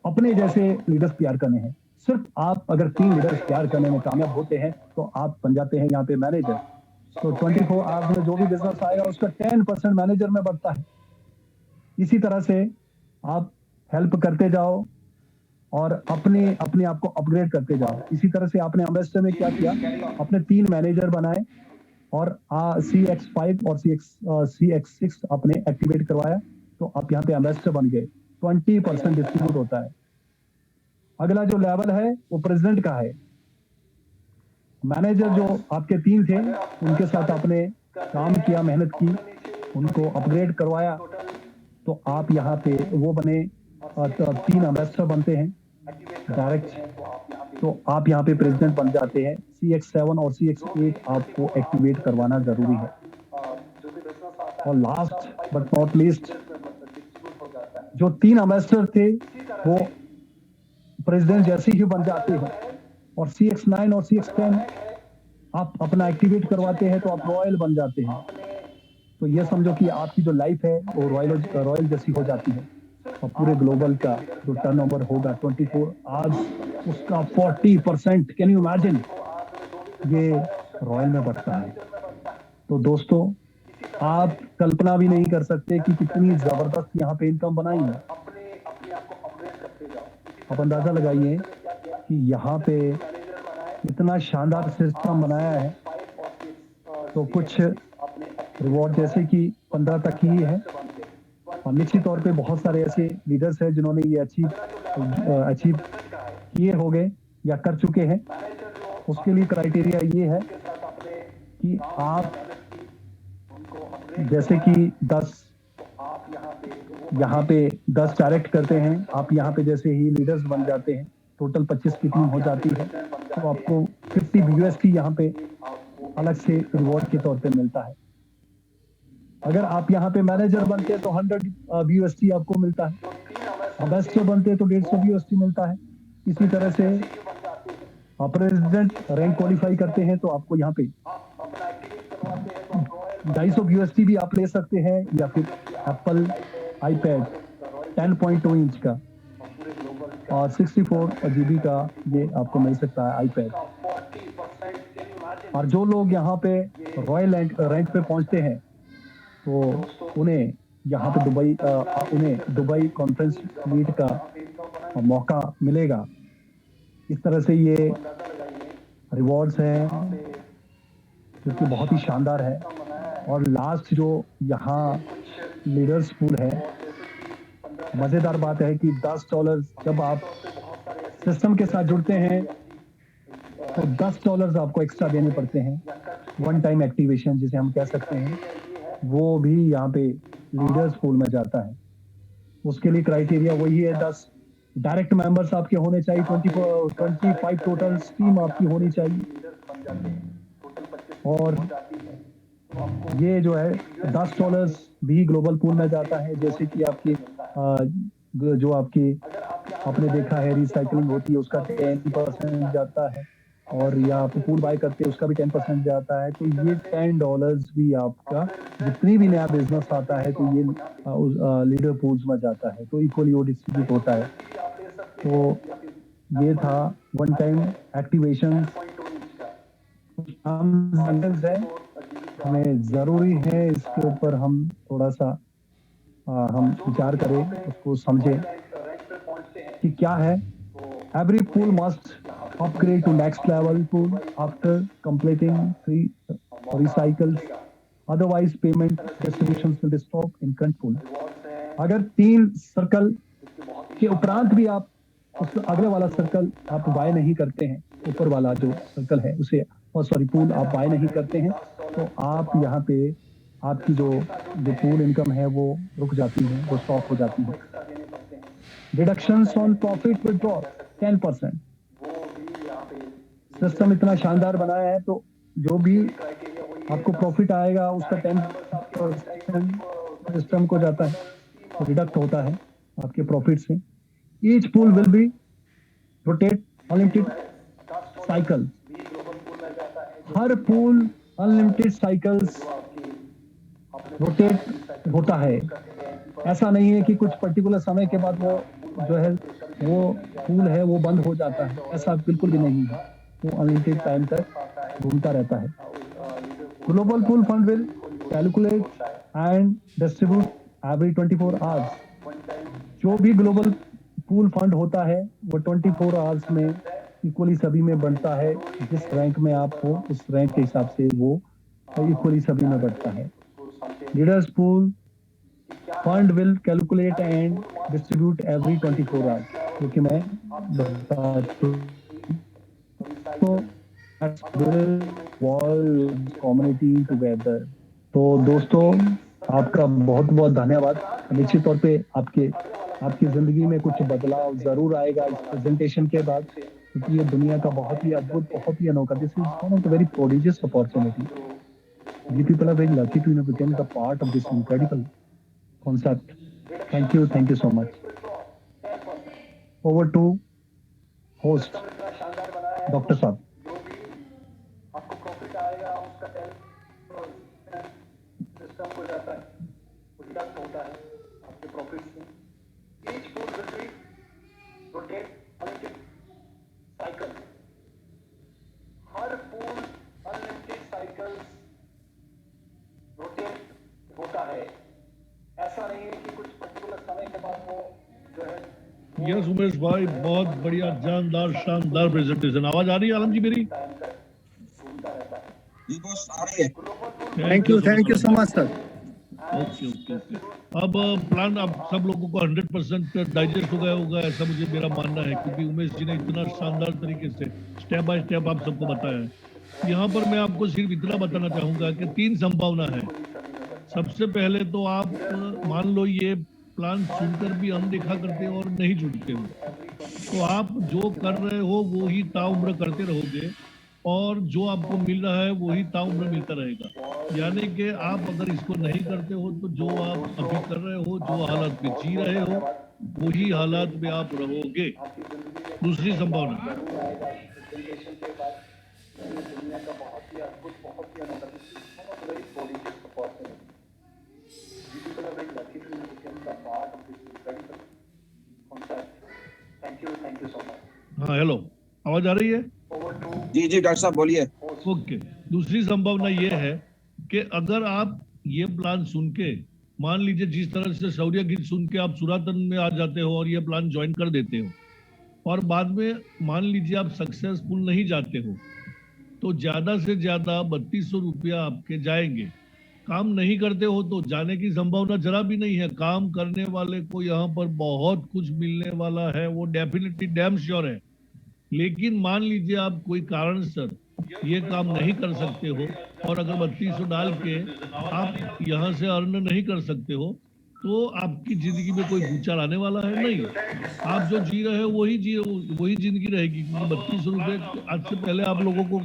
अपने जैसे लीडर्स तैयार करने हैं। सिर्फ आप अगर 3 लीडर्स तैयार करने में कामयाब होते हैं तो आप बन जाते हैं यहाँ पे मैनेजर। तो 24 आवर्स में जो भी बिजनेस आएगा उसका 10% मैनेजर में बढ़ता है। इसी तरह से आप हेल्प करते जाओ और अपने आप को अपग्रेड करते जाओ। इसी तरह से आपने एम्बेसडर में क्या किया, अपने 3 मैनेजर बनाए और CX5 और CX6 आपने एक्टिवेट करवाया तो आप यहाँ पे एम्बेसडर बन गए। 20% डिस्ट्रीब्यूट होता है। अगला जो लेवल है वो प्रेसिडेंट का है। मैनेजर जो आपके 3 थे उनके साथ आपने काम किया, मेहनत की, उनको अपग्रेड करवाया तो आप यहाँ पे वो बने 3 एम्बेसडर बनते हैं डायरेक्ट, तो आप यहाँ पे प्रेसिडेंट बन जाते हैं। CX7 और CX8 आपको एक्टिवेट करवाना जरूरी है। और लास्ट बट नॉट लीस्ट, जो 3 एम्बेसडर थे वो प्रेसिडेंट जैसे ही बन जाते हैं और CX9 और CX10 आप अपना एक्टिवेट करवाते हैं तो आप रॉयल बन जाते हैं। तो ये समझो कि आपकी जो लाइफ है वो रॉयल जैसी हो जाती है और पूरे ग्लोबल का जो टर्नओवर होगा 24 आवर्स उसका 40%, कैन यू इमेजिन, ये रॉयल में बढ़ता है। तो दोस्तों आप कल्पना भी नहीं कर सकते कि कितनी जबरदस्त यहाँ पे इनकम बनाई है। आप अंदाजा लगाइए कि यहाँ पे इतना शानदार सिस्टम बनाया है तो कुछ रिवॉर्ड जैसे कि 15 तक ही है। और निश्चित तौर पे बहुत सारे ऐसे लीडर्स हैं जिन्होंने ये अचीव किए हो गए या कर चुके हैं। उसके लिए क्राइटेरिया ये है कि आप जैसे कि 10 यहाँ पे 10 डायरेक्ट करते हैं, आप यहाँ पे जैसे ही लीडर्स बन जाते हैं, टोटल 25 की टीम हो जाती है, तो आपको 50 यूएसटी यहाँ पे अलग से रिवॉर्ड के तौर पे मिलता है। अगर आप यहाँ पे मैनेजर बनते हैं तो 100 यूएसटी आपको मिलता है। अबेस्टो बनते हैं तो 150 यूएसटी मिलता है। इसी तरह से आप प्रेसिडेंट रैंक क्वालिफाई करते हैं तो आपको यहाँ पे 250 यूएसटी भी आप ले सकते हैं, या फिर एप्पल आईपैड 10.2 इंच का और 64 जीबी का ये आपको मिल सकता है आईपैड। और जो लोग यहाँ पे रॉयल रैंक पे पहुंचते हैं तो उन्हें यहाँ पे उन्हें दुबई कॉन्फ्रेंस मीट का मौका मिलेगा। इस तरह से ये रिवॉर्ड्स हैं जो कि बहुत ही शानदार है। और लास्ट जो यहाँ लीडर्स पूल है, मजेदार बात है कि $10 जब आप सिस्टम के साथ जुड़ते हैं तो $10 आपको एक्स्ट्रा देने पड़ते हैं। वन टाइम एक्टिवेशन जिसे हम कह सकते हैं, वो भी यहाँ पे लीडर्स पूल में जाता है। उसके लिए क्राइटेरिया वही है, 10 डायरेक्ट मेंबर्स आपके होने चाहिए, 25 टोटल टीम आपकी होनी चाहिए। और ये जो है $10 भी ग्लोबल पूल में जाता है। जैसे कि आपकी जो आपकी आपने देखा है रिसाइकलिंग होती है उसका 10% जाता है, और या आप पूल बाय करते हैं उसका भी 10% जाता है। तो ये $10 भी आपका जितनी भी नया बिजनेस आता है तो ये लीडर पूल्स में जाता है, तो इक्वली वो डिस्ट्रीब्यूट होता है। तो ये था वन टाइम एक्टिवेशन है। हमें जरूरी है इसके ऊपर हम थोड़ा सा हम विचार करें, उसको समझें कि क्या है। Every pool must upgrade to next level pool after completing 3 recycles, otherwise payment distributions will stop in current pool। अगर 3 सर्कल के उपरांत भी आप उस अगले वाला सर्कल आप बाय नहीं करते हैं, ऊपर वाला जो सर्कल है उसे पूल आप बाय नहीं करते हैं, तो आप यहाँ पे आपकी जो पूल इनकम है वो रुक जाती है, वो स्टॉप हो जाती है। Deductions on profit withdrawal 10%। System इतना शानदार बनाया है तो जो भी आपको प्रॉफिट आएगा उसका 10% सिस्टम को जाता है, तो डिडक्ट होता है आपके प्रॉफिट से। Each pool will be rotate unlimited cycle. Her pool unlimited cycles rotate होता है। ऐसा नहीं है कि कुछ पर्टिकुलर समय के बाद वो जो है वो पूल है वो बंद हो जाता है, ऐसा बिल्कुल भी नहीं है, वो अनलिमिटेड टाइम तक घूमता रहता है। Global pool fund will calculate and distribute every 24 hours. जो भी ग्लोबल पूल फंड होता है वो 24 आवर्स में इक्वली सभी में बढ़ता है। जिस रैंक में आप हो उस रैंक के हिसाब से वो इक्वली सभी में बढ़ता है। Leaders pool fund will calculate and distribute every 24 hours, क्योंकि मैं बता तो वर्ल्ड कम्युनिटी टुगेदर। तो दोस्तों आपका बहुत बहुत धन्यवाद। निश्चित तौर पे आपकी जिंदगी में कुछ बदलाव जरूर आएगा इस प्रेजेंटेशन के बाद, क्योंकि ये दुनिया का बहुत ही अद्भुत, बहुत ही अनोखा, this is one of the very prodigious opportunity. You people are very lucky to become the part of this incredible concept. Thank you so much. Over to host, Dr. Saab. आपको प्रॉफिट आएगा उसका 10% सिस्टम को जाता है, वो डिडक्ट होता है आपके प्रॉफिट से। Each pool will be rotate unlimited cycle. Her pool unlimited cycles rotate होता है। ऐसा नहीं है कि कुछ पर्टिकुलर समय के बाद वो जो है। यस उमेश भाई, बहुत बढ़िया, जानदार शानदार प्रेजेंटेशन। आवाज आ रही है आलम जी मेरी? जी बॉस आ रही है। Thank you so much sir. Okay okay okay. अब प्लान अब सब लोगों को 100% डाइजेस्ट हो गया होगा, ऐसा मुझे मेरा मानना है, क्योंकि उमेश जी ने इतना शानदार तरीके से स्टेप बाय स्टेप आप सबको बताया है। यहाँ पर मैं आपको सिर्फ इतना बताना चाहूंगा कि 3 संभावना है। सबसे पहले तो आप मान लो ये प्लान सुनकर भी अनदेखा करते हो और नहीं जुड़ते हो, तो आप जो कर रहे हो वो ही ताउम्र करते रहोगे, और जो आपको मिल रहा है वो ही ताउम्र मिलता रहेगा। यानी कि आप अगर इसको नहीं करते हो तो जो आप अभी कर रहे हो, जो हालात में जी रहे हो, वही हालात में आप रहोगे। दूसरी संभावना, हाँ हेलो, आवाज आ रही है? जी जी डॉक्टर साहब बोलिए। ओके। दूसरी संभावना ये है कि अगर आप ये प्लान सुन के, मान लीजिए जिस तरह से शौर्य गीत सुन के आप सुरातन में आ जाते हो और ये प्लान ज्वाइन कर देते हो, और बाद में मान लीजिए आप सक्सेसफुल नहीं जाते हो, तो ज्यादा से ज्यादा 3200 रुपया आपके जाएंगे। काम नहीं करते हो तो जाने की संभावना जरा भी नहीं है। काम करने वाले को यहाँ पर बहुत कुछ मिलने वाला है, वो डेफिनेटली डैम श्योर है। लेकिन मान लीजिए आप कोई कारणसर ये काम नहीं कर सकते हो, और अगर 3200 डाल के आप यहाँ से अर्न नहीं कर सकते हो, तो आपकी जिंदगी में कोई भूचाल आने वाला है नहीं। आप जो जी रहे हो वही जिंदगी रहेगी, क्योंकि 3200 रुपये आज से पहले आप लोगों को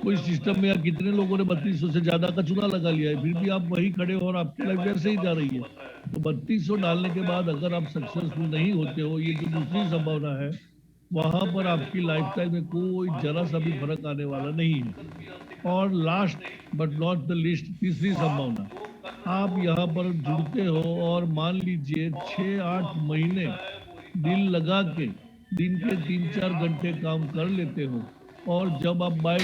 कोई सिस्टम में या कितने लोगों ने 3200 से ज्यादा का चुना लगा लिया है, फिर भी आप वही खड़े हो और आपकी लाइफ वैसे ही जा रही है। तो 3200 डालने के बाद अगर आप सक्सेसफुल नहीं होते हो, ये जो दूसरी संभावना है, वहां पर आपकी लाइफ टाइम में कोई जरा सा भी फर्क आने वाला नहीं है। और last but not the list, तीसरी संभावना, आप यहाँ पर जुड़ते हो और मान लीजिए 6-8 महीने दिल लगा के दिन के 3-4 घंटे काम कर लेते हो, और जब आप बाय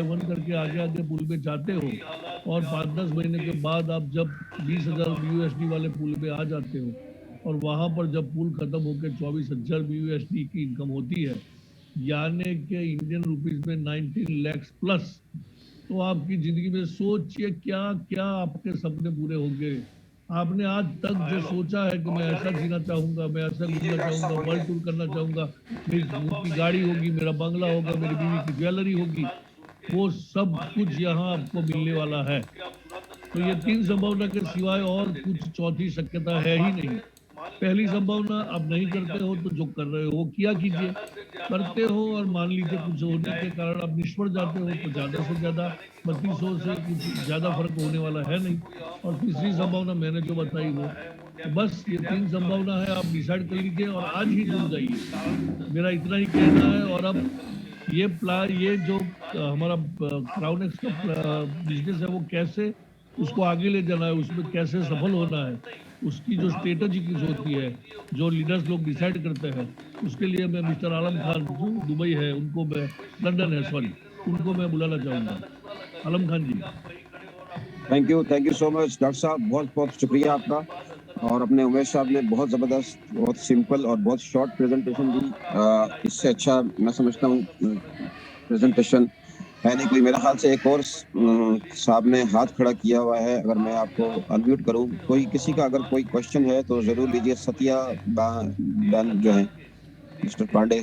वन करके आगे आगे पुल पे जाते हो, और 5-10 महीने के बाद आप जब 20,000 यूएसडी वाले पुल पे आ जाते हो, और वहां पर जब पुल खत्म होकर 24,000 यूएसडी की इनकम होती है, यानी कि इंडियन रुपीज में 19 लाख प्लस, तो आपकी जिंदगी में सोचिए क्या क्या आपके सपने पूरे होंगे। आपने आज तक जो सोचा है कि मैं ऐसा जीना चाहूंगा, मैं ऐसा घूमना चाहूंगा, वर्ल्ड टूर करना चाहूंगा, मेरी खुद की गाड़ी होगी, मेरा बंगला होगा, मेरी बीवी की ज्वेलरी होगी, वो सब कुछ यहाँ आपको मिलने वाला है। तो ये 3 संभावना के सिवाय और कुछ चौथी शक्यता है ही नहीं। पहली संभावना, आप नहीं करते हो तो जो कर रहे हो वो किया कीजिए। करते हो और मान लीजिए कुछ होने के कारण आप निष्फल जाते हो, तो ज्यादा से ज्यादा 3200 से कुछ ज्यादा फर्क होने वाला है नहीं। और तीसरी संभावना मैंने जो बताई वो, तो बस ये 3 संभावना है, आप डिसाइड कर लीजिए और आज ही जुड़ जाइए। मेरा इतना ही कहना है। और अब ये जो हमारा क्राउन एक्स का बिजनेस है, वो कैसे उसको आगे ले जाना है, उसमें कैसे सफल होना है, उसकी जो स्ट्रेटजी होती है, जो लीडर्स लोग डिसाइड करते हैं, उसके लिए मैं मिस्टर आलम खान जो दुबई है, उनको मैं लंदन है सॉरी, उनको मैं बुलाना चाहूँगा। Alam Khan ji. Thank you so much doctor साहब, बहुत बहुत शुक्रिया आपका। और अपने उमेश साहब ने बहुत ज़बरदस्त, बहुत सिंपल और बहुत शॉर्ट प्रेजेंटेशन दी। इससे अच्छा मैं समझता हूँ प्रेजेंटेशन है नहीं कोई। मेरा ख्याल से एक और साहब ने हाथ खड़ा किया हुआ है, अगर मैं आपको अनम्यूट करूं, कोई किसी का अगर कोई क्वेश्चन है तो जरूर लीजिए। सत्या बैन जो है, मिस्टर पांडे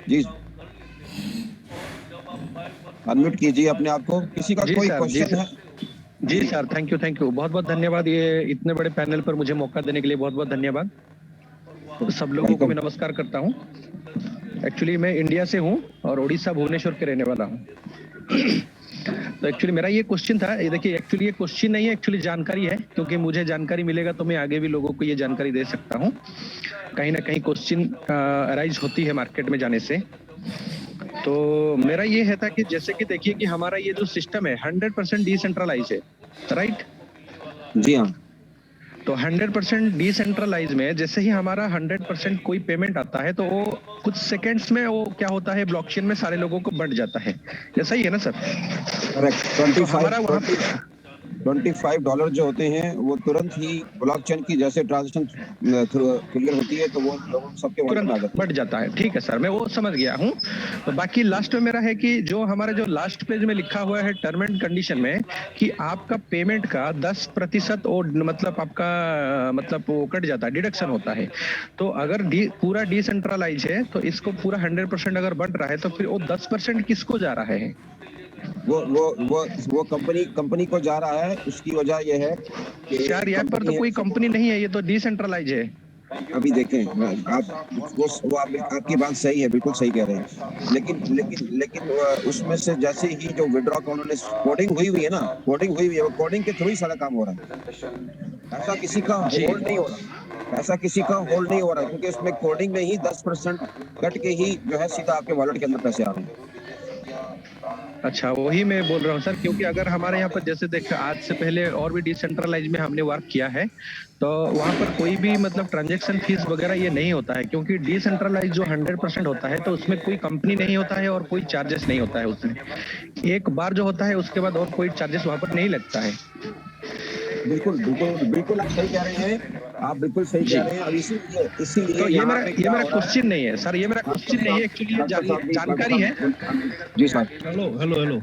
जी, अनम्यूट कीजिए अपने आप को। किसी का कोई क्वेश्चन है? जी सर, थैंक यू, बहुत बहुत धन्यवाद। ये इतने बड़े पैनल पर मुझे मौका देने के लिए बहुत बहुत धन्यवाद। सब लोगों को मैं नमस्कार करता हूँ। एक्चुअली मैं इंडिया से हूँ और उड़ीसा भुवनेश्वर के रहने वाला हूँ। तो एक्चुअली मेरा ये क्वेश्चन था, ये देखिए, एक्चुअली ये क्वेश्चन नहीं है, एक्चुअली जानकारी है, क्योंकि मुझे जानकारी मिलेगा तो मैं आगे भी लोगों को ये जानकारी दे सकता हूँ। कहीं ना कहीं क्वेश्चन अराइज होती है मार्केट में जाने से। तो मेरा ये है था कि जैसे कि देखिए कि हमारा ये जो सिस्टम है 100% डिसेंट्रलाइज है, राइट? जी हाँ। तो 100% डिसेंट्रलाइज में जैसे ही हमारा 100% कोई पेमेंट आता है, तो वो कुछ सेकंड्स में वो क्या होता है, ब्लॉकचेन में सारे लोगों को बंट जाता है। ऐसा ही है ना सर? करेक्ट। 25 $25 जो होते हैं वो तुरंत ही ब्लॉकचेन की जैसे ट्रांजेक्शन क्लियर होती है तो वो लोगों सबके वॉलेट में आ तुरंत जाता बढ़ जाता है। ठीक है सर, मैं वो समझ गया हूँ। तो बाकी लास्ट में मेरा है कि जो हमारे जो लास्ट पेज में लिखा हुआ है टर्म एंड कंडीशन में कि आपका पेमेंट का 10% और मतलब आपका मतलब वो कट जाता है, डिडक्शन होता है। तो अगर पूरा डिसेंट्रलाइज है तो इसको पूरा 100% अगर बढ़ रहा है तो फिर वो 10% किसको जा रहा है? वो कंपनी को जा रहा है। उसकी वजह यह है कि यार यहाँ पर तो कोई कंपनी नहीं है, ये तो डिसेंट्रलाइज है। अभी देखें आप वो आपकी बात सही है, बिल्कुल सही कह रहे हैं, लेकिन उसमें से जैसे ही जो विड्रॉ का उन्होंने कोडिंग हुई है ना, कोडिंग हुई है, वो कोडिंग के थ्रू ही सारा काम हो रहा है। ऐसा किसी का होल्ड नहीं हो रहा, ऐसा किसी का होल्ड नहीं हो रहा, क्योंकि इसमें कोडिंग में ही 10% कट के ही जो है सीधा आपके वॉलेट के अंदर पैसे आ रहे हैं। अच्छा, वही मैं बोल रहा हूँ सर, क्योंकि अगर हमारे यहाँ पर जैसे देखा आज से पहले और भी डिसेंट्रलाइज में हमने वर्क किया है तो वहाँ पर कोई भी मतलब ट्रांजैक्शन फीस वगैरह ये नहीं होता है, क्योंकि डिसेंट्रलाइज जो 100% होता है तो उसमें कोई कंपनी नहीं होता है और कोई चार्जेस नहीं होता है उसमें। एक बार जो होता है उसके बाद और कोई चार्जेस वहाँ पर नहीं लगता है। बिल्कुल आप सही कह रहे हैं, आप बिल्कुल सही कह रहे हैं। और इसीलिए तो ये मेरा क्वेश्चन नहीं है सर, ये मेरा क्वेश्चन नहीं है, एक्चुअली जानकारी है। जी sir. Hello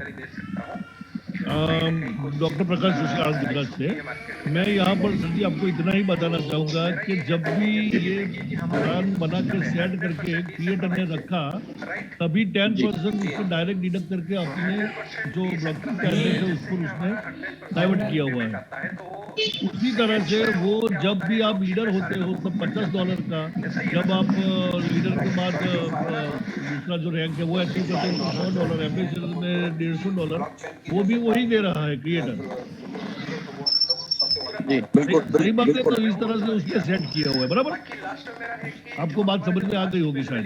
doctor Prakash Joshi दिग्गज से मैं यहाँ पर सर जी आपको इतना ही बताना चाहूँगा कि जब भी ये प्लान बना के सेट करके क्रिएटर ने रखा तभी 10% उसको डायरेक्ट डिडक्ट करके अपने जो ब्लॉकिंग कैंडिडेट है उसको उसने डाइवर्ट किया हुआ है। उसी तरह से वो जब भी आप लीडर होते हो तब $50 का, जब आप लीडर के बाद दूसरा जो रैंक है वो अचीव करते हैं $100, एम्बेसडर में $150, वो भी वही दे रहा है क्रिएटर। सही बात है। तो इस तरह से उसने सेट किया हुआ है, बराबर। आपको बात समझ में आ गई होगी शायद।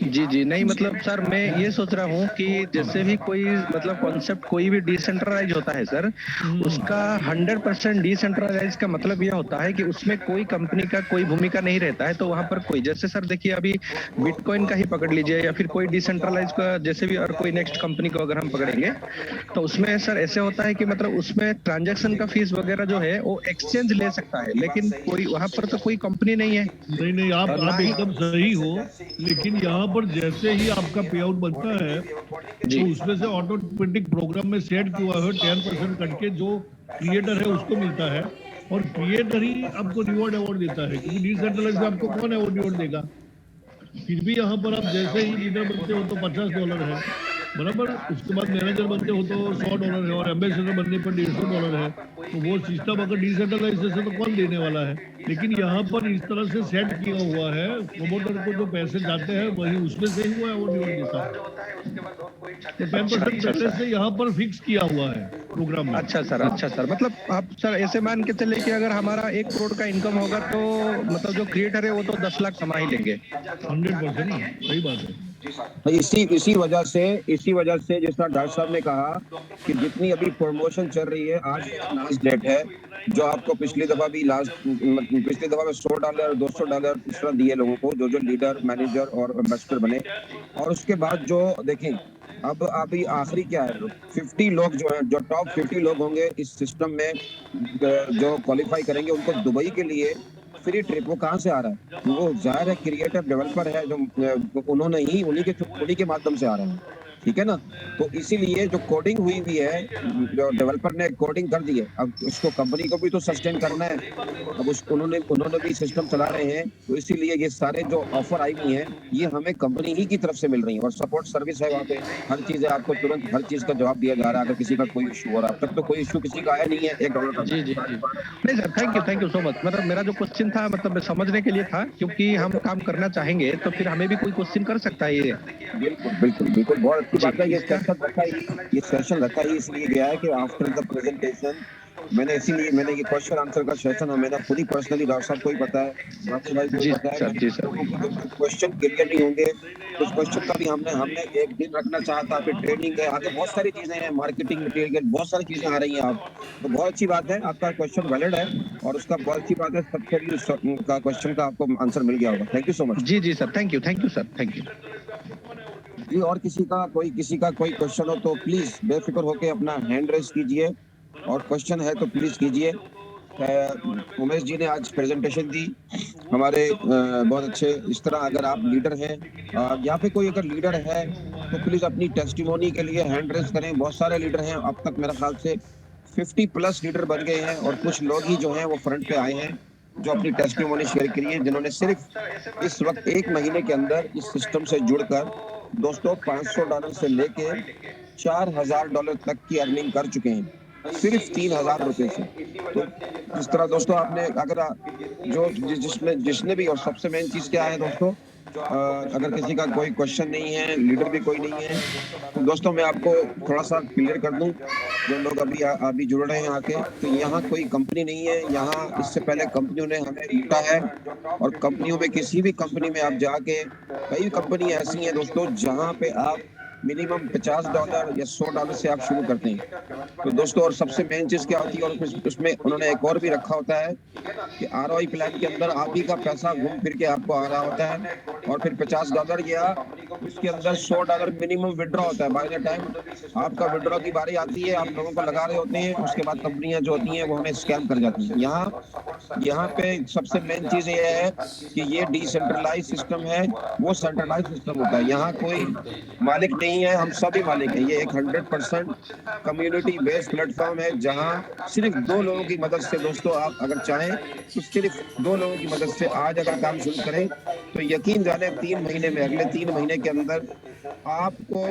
जी नहीं, मतलब सर मैं ये सोच रहा हूँ कि जैसे भी कोई मतलब कॉन्सेप्ट कोई भी डिसेंट्रलाइज होता है सर, उसका 100% डिसेंट्रलाइज का मतलब यह होता है कि उसमें कोई कंपनी का कोई भूमिका नहीं रहता है। तो वहां पर कोई जैसे सर देखिए अभी बिटकॉइन का ही पकड़ लीजिए या फिर कोई डिसेंट्रलाइज का जैसे भी और कोई नेक्स्ट कंपनी को अगर हम पकड़ेंगे तो उसमें सर ऐसे होता है कि मतलब उसमें ट्रांजेक्शन का फीस वगैरह जो है वो एक्सचेंज ले सकता है, लेकिन कोई वहां पर तो कोई कंपनी नहीं है। नहीं आप एकदम सही हो, लेकिन यहाँ पर जैसे ही आपका पे आउट बनता है तो उसमें से ऑटोमेटिक प्रोग्राम में सेट किया हुआ है 10% कट के जो क्रिएटर है उसको मिलता है, और क्रिएटर ही आपको रिवॉर्ड अवार्ड देता है, क्योंकि डिसेंट्रलाइज में आपको कौन अवार्ड रिवॉर्ड देगा। फिर भी यहाँ पर आप जैसे ही लीडर बनते हो तो $50 है, बराबर। उसके बाद मैनेजर बनते हो तो $100 है, और एम्बेसडर बनने पर $150 है। तो वो सिस्टम अगर डिसेंट्रलाइजेशन तो कौन देने वाला है। लेकिन यहाँ पर इस तरह से सेट किया हुआ है, प्रोमोटर को जो पैसे जाते हैं वही उसमें से ही वो अवार्ड देता है। तो 10% पहले से यहाँ पर फिक्स किया हुआ है प्रोग्राम में। अच्छा सर, मतलब आप सर ऐसे मान के चले कि अगर हमारा 1 करोड़ का इनकम होगा तो मतलब जो क्रिएटर है वो तो 10 लाख कमा ही लेंगे। 100% सही बात है। इसी वजह से जिस तरह डॉक्टर साहब ने कहा कि जितनी अभी प्रमोशन चल रही है, आज लास्ट डेट है, जो आपको पिछली दफा में $100 $200 इस तरह दिए लोगों को, जो लीडर मैनेजर और एम्बेसडर बने। और उसके बाद जो देखें अब अभी आखिरी क्या है, 50 लोग जो हैं, जो टॉप 50 लोग होंगे इस सिस्टम में जो क्वालिफाई करेंगे, उनको दुबई के लिए फ्री ट्रिप। वो कहाँ से आ रहा है? वो जाहिर है क्रिएटर डेवलपर है, जो उन्होंने ही उन्हीं के माध्यम से आ रहे हैं, ठीक है ना। तो इसीलिए जो कोडिंग हुई है, जो डेवलपर ने कोडिंग कर दी है, अब उसको कंपनी को भी तो सस्टेन करना है। अब उन्होंने भी सिस्टम चला रहे हैं, तो इसीलिए ये सारे जो ऑफर आई हुई हैं ये हमें कंपनी ही की तरफ से मिल रही है, और सपोर्ट सर्विस है वहाँ पे, हर चीज है, आपको तुरंत हर चीज का जवाब दिया जा रहा है। अगर किसी का कोई इशू हो रहा है, अब तक तो कोई इशू किसी का आया नहीं है $1 का। जी नहीं sir, thank you so much. मतलब मेरा जो क्वेश्चन था मतलब समझने के लिए था, क्योंकि हम काम करना चाहेंगे तो फिर हमें भी कोई क्वेश्चन कर सकता है। ये बिल्कुल बहुत अच्छी बात है। ये सेशन रखा ही इसलिए गया है कि आफ्टर द प्रेजेंटेशन मैंने ये क्वेश्चन आंसर का सेशन और मैंने खुद ही पर्सनली डॉक्टर साहब को ही पता है, बाकी भाई को पता है, क्वेश्चन क्लियर नहीं होंगे तो उस क्वेश्चन का भी हमने एक दिन रखना चाहा था। फिर ट्रेनिंग है, आगे बहुत सारी चीजें हैं, मार्केटिंग मटेरियल, बहुत सारी चीजें आ रही हैं। आप तो बहुत अच्छी बात है, आपका क्वेश्चन वैलिड है और उसका बहुत अच्छी बात है, सबसे का क्वेश्चन का आपको आंसर मिल गया होगा। Thank you so much. जी sir, thank you sir, thank you. जी, और किसी का कोई क्वेश्चन हो तो प्लीज बेफिक्र होके अपना हैंड रेस कीजिए, और क्वेश्चन है तो प्लीज कीजिए। उमेश जी ने आज प्रेजेंटेशन दी हमारे बहुत अच्छे। इस तरह अगर आप लीडर हैं, यहाँ पे कोई अगर लीडर है तो प्लीज अपनी टेस्टिमोनी के लिए हैंड रेस करें। बहुत सारे लीडर हैं, अब तक मेरे ख्याल से 50+ लीडर बन गए हैं, और कुछ लोग ही जो हैं वो फ्रंट पे आए हैं जो अपनी टेस्टिमोनी शेयर करी है, जिन्होंने सिर्फ इस वक्त 1 महीने के अंदर इस सिस्टम से जुड़कर दोस्तों $500 से लेके $4000 तक की अर्निंग कर चुके हैं, सिर्फ 3000 रुपए से। तो इस तरह दोस्तों आपने अगर जिसने भी, और सबसे मेन चीज क्या है दोस्तों, अगर किसी का कोई क्वेश्चन नहीं है, लीडर भी कोई नहीं है, तो दोस्तों मैं आपको थोड़ा सा क्लियर कर दूं, जो लोग अभी जुड़ रहे हैं आके, तो यहाँ कोई कंपनी नहीं है। यहाँ इससे पहले कंपनियों ने हमें लूटा है, और कंपनियों में किसी भी कंपनी में आप जाके, कई कंपनी ऐसी हैं दोस्तों जहाँ पे आप मिनिमम $50 या $100 से आप शुरू करते हैं। तो दोस्तों, और सबसे मेन चीज क्या होती है, और उसमें उन्होंने एक और भी रखा होता है कि ROI प्लान के अंदर आप ही का पैसा घूम फिर के आपको आ रहा होता है, और फिर $50 या उसके अंदर $100 मिनिमम विड्रॉ होता है। बाय द टाइम आपका विड्रॉ की बारी आती है, आप लोगों को लगा रहे होते हैं, उसके बाद कंपनियां जो होती हैं वो हमें स्कैम कर जाती हैं। यहाँ पे सबसे मेन चीज ये है कि ये डिसेंट्रलाइज सिस्टम है, वो सेंट्रलाइज सिस्टम होता है। यहाँ कोई मालिक नहीं है, हम सभी मालिक हैं। ये एक 100% कम्युनिटी बेस्ड प्लेटफॉर्म है, जहाँ सिर्फ 2 लोगों की मदद से दोस्तों, आप अगर चाहें तो सिर्फ 2 लोगों की मदद से आज अगर काम शुरू करें तो यकीन जाने 3 महीने में, अगले 3 महीने के अंदर आपको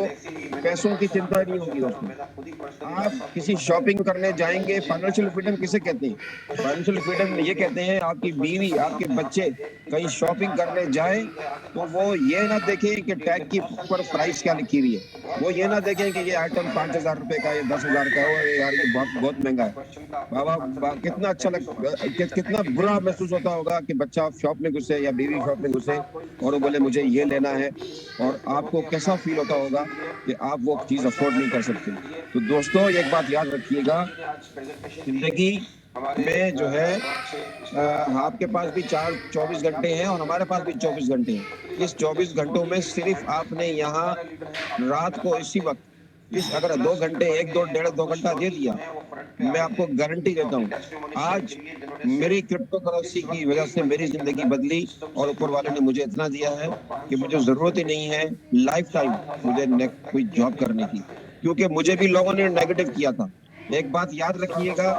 पैसों की चिंता नहीं होगी दोस्तों। आप किसी शॉपिंग करने जाएंगे, फाइनेंशियल फ्रीडम किसे कहते हैं? फाइनेंशियल फ्रीडम ये कहते हैं आपकी बीवी, आपके बच्चे कहीं शॉपिंग करने जाएं तो वो ये ना देखें कि टैग की ऊपर प्राइस क्या लिखी हुई है, वो ये ना देखें कि ये आइटम 5000 रुपए का, ये 10,000 का है, यार ये बहुत महंगा है। बाबा कितना अच्छा कितना बुरा महसूस होता होगा कि बच्चा शॉप में घुसे या बीवी शॉप में घुसे और वो बोले मुझे ये लेना है, और आपको कैसा फील होता होगा कि आप वो चीज अफोर्ड नहीं कर सकते। तो दोस्तों एक बात याद रखिएगा, जिंदगी में जो है आपके पास भी 24 घंटे हैं और हमारे पास भी 24 घंटे हैं। इस 24 घंटों में सिर्फ आपने यहाँ रात को इसी वक्त अगर 2 घंटे, 1, 2, 1.5, 2 घंटा दे दिया, मैं आपको गारंटी देता हूँ आज मेरी क्रिप्टो करेंसी की वजह से मेरी जिंदगी बदली, और ऊपर वाले ने मुझे इतना दिया है कि मुझे जरूरत ही नहीं है लाइफ टाइम मुझे कोई जॉब करने की, क्योंकि मुझे भी लोगों ने नेगेटिव किया था। एक बात याद रखिएगा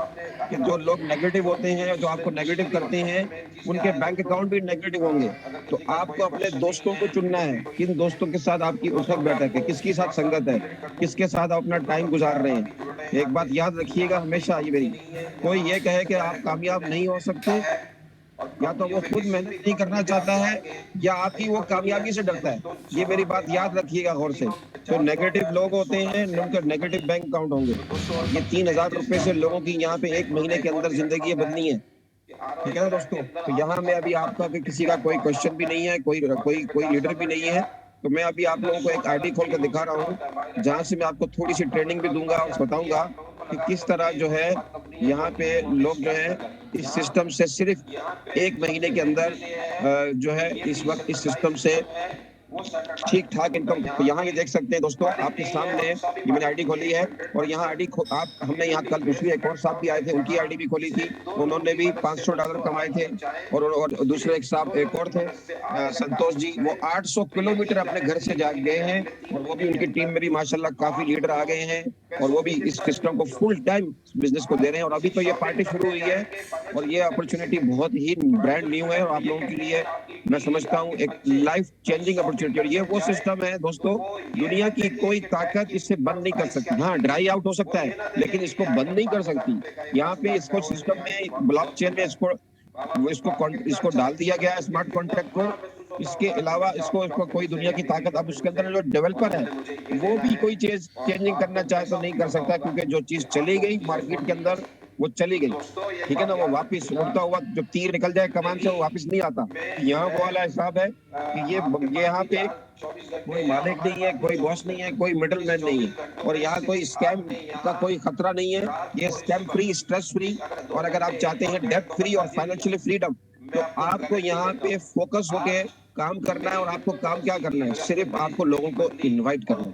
कि जो लोग नेगेटिव होते हैं, जो आपको नेगेटिव करते हैं, उनके बैंक अकाउंट भी नेगेटिव होंगे। तो आपको अपने दोस्तों को चुनना है, किन दोस्तों के साथ आपकी उठक बैठक है, किसके साथ संगत है, किसके साथ आप अपना टाइम गुजार रहे हैं। एक बात याद रखिएगा हमेशा, ये मेरी, कोई ये कहे कि आप कामयाब नहीं हो सकते, या तो वो खुद मेहनत नहीं करना चाहता है या आपकी वो कामयाबी से डरता है। ये मेरी बात याद रखिएगा गौर से। तो नेगेटिव लोग होते हैं, उनके नेगेटिव बैंक अकाउंट होंगे। ये 3000 रुपए से लोगों की यहाँ पे 1 महीने के अंदर जिंदगी बदलनी है, ठीक है ना दोस्तों। तो यहाँ में अभी आपका किसी का कोई क्वेश्चन भी नहीं है, कोई लीडर भी नहीं है, तो मैं अभी आप लोगों को एक आईडी खोल कर दिखा रहा हूँ, जहाँ से मैं आपको थोड़ी सी ट्रेनिंग भी दूंगा और बताऊंगा कि किस तरह जो है यहाँ पे लोग जो है इस सिस्टम से सिर्फ 1 महीने के अंदर जो है इस वक्त इस सिस्टम से ठीक ठाक इनकम। तो यहाँ ये देख सकते हैं दोस्तों, आपके सामने ये मैंने आईडी खोली है, और यहाँ आईडी हमने यहाँ कल दूसरी एक और साहब भी आए थे, उनकी आईडी भी खोली थी, उन्होंने भी $500 कमाए थे, और दूसरे एक साहब एक और थे संतोष जी, वो 800 किलोमीटर अपने घर से जा गए हैं, और वो भी उनकी टीम में भी माशाल्लाह काफी लीडर आ गए हैं, और वो भी इस सिस्टम को फुल टाइम बिजनेस को दे रहे हैं। और अभी तो ये पार्टी शुरू हुई है, और ये अपॉर्चुनिटी बहुत ही ब्रांड न्यू है, और आप लोगों के लिए मैं समझता हूँ एक लाइफ चेंजिंग अपॉर्चुनिटी। और ये वो सिस्टम है दोस्तों, दुनिया की कोई ताकत इससे बंद नहीं कर सकती। हाँ, ड्राई आउट हो सकता है, लेकिन इसको बंद नहीं कर सकती। यहाँ पे इसको सिस्टम में, ब्लॉकचेन में इसको डाल दिया गया है, स्मार्ट कॉन्ट्रैक्ट को। इसके अलावा इसको कोई दुनिया की ताकत, अब उसके अंदर जो डेवलपर है वो भी कोई चीज चेंजिंग करना चाहे तो नहीं कर सकता, क्योंकि जो चीज चली गई मार्केट के अंदर वो चली गई, ठीक है ना। वो वापस उड़ता हुआ जब तीर निकल जाए कमान से, वो वापस नहीं आता। यहाँ वो वाला हिसाब है कि ये यहाँ पे कोई मालिक नहीं है, कोई बॉस नहीं है, कोई मिडिल मैन नहीं है, और यहाँ कोई स्कैम का कोई खतरा नहीं है। ये स्कैम फ्री, स्ट्रेस फ्री, और अगर आप चाहते हैं डेब्ट फ्री और फाइनेंशियली फ्रीडम, तो आपको यहाँ पे फोकस होके काम करना है और आपको काम क्या करना है, सिर्फ आपको लोगों को इनवाइट करना है।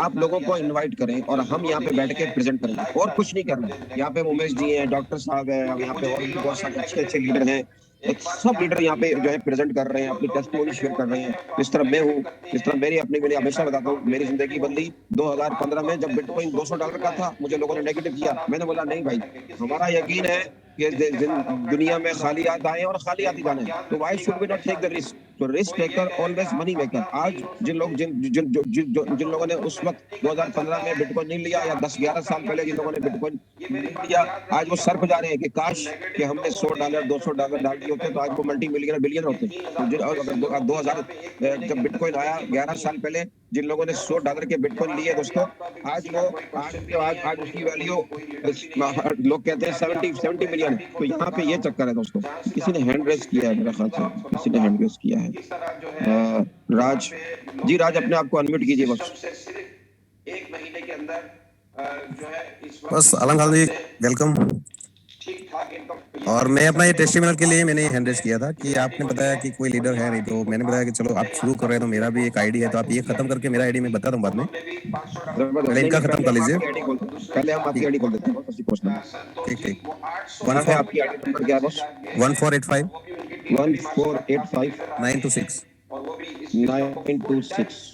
आप लोगों को इनवाइट करें और हम यहाँ पे बैठ के प्रेजेंट करेंगे और कुछ नहीं करना है। यहाँ पे उमेश जी हैं, डॉक्टर साहब है, यहाँ पे और भी बहुत सारे अच्छे अच्छे लीडर हैं। एक सब लीडर यहाँ पे जो है प्रेजेंट कर रहे हैं, अपनी टेस्टिमोनी शेयर कर रहे हैं। जिस तरह मैं हूँ, जिस तरह मैंने हमेशा बताता हूँ, मेरी जिंदगी बदली 2015 में जब बिटकॉइन $200 का था। मुझे लोगों ने नेगेटिव किया, मैंने बोला नहीं भाई, हमारा यकीन है कि दुनिया में खाली हाथ आए और खाली हाथ ही जाने, तो why should we not take the risk. तो risk taker always money maker. आज जिन लोगों ने उस वक्त 2015 में बिटकॉइन नहीं लिया, या 10-11 साल पहले जिन लोगों ने बिटकॉइन नहीं लिया, आज वो सर पे जा रहे हैं कि काश कि हमने $100 $200 डाल दिए होते तो आज वो मल्टी मिलियनर बिलियनर होते। तो अगर 2000 जब बिटकॉइन आया 11 साल पहले, जिन लोगों ने $100 के बिटकॉइन लिए दोस्तों, आज उसकी वैल्यू लोग कहते हैं 70 मिलियन। तो यहाँ पे ये चक्कर है दोस्तों। किसी ने हैंड रेस किया है, मेरे ख्याल से किसी ने हैंड रेस किया है। राज जी, राज अपने आप को अनम्यूट कीजिए बस। एक महीने के अंदर जो है इस वक्त बस अलम खान जी वेलकम। ठीक ठाक इनकम। और मैं अपना ये टेस्टिमोनियल के लिए मैंने हैंड रेस किया था कि आपने बताया कि कोई लीडर है नहीं, तो मैंने बताया कि चलो आप शुरू कर रहे हैं तो मेरा भी एक आईडी है, तो आप ये खत्म करके मेरा आईडी मैं बताता हूँ बाद में। पहले इनका खत्म कर लीजिए। पहले हम आपकी आईडी खोल देते हैं, बस पोस्ट नंबर। ठीक ठीक। आपकी आईडी नंबर क्या है बॉस? 1485 1485 926 926।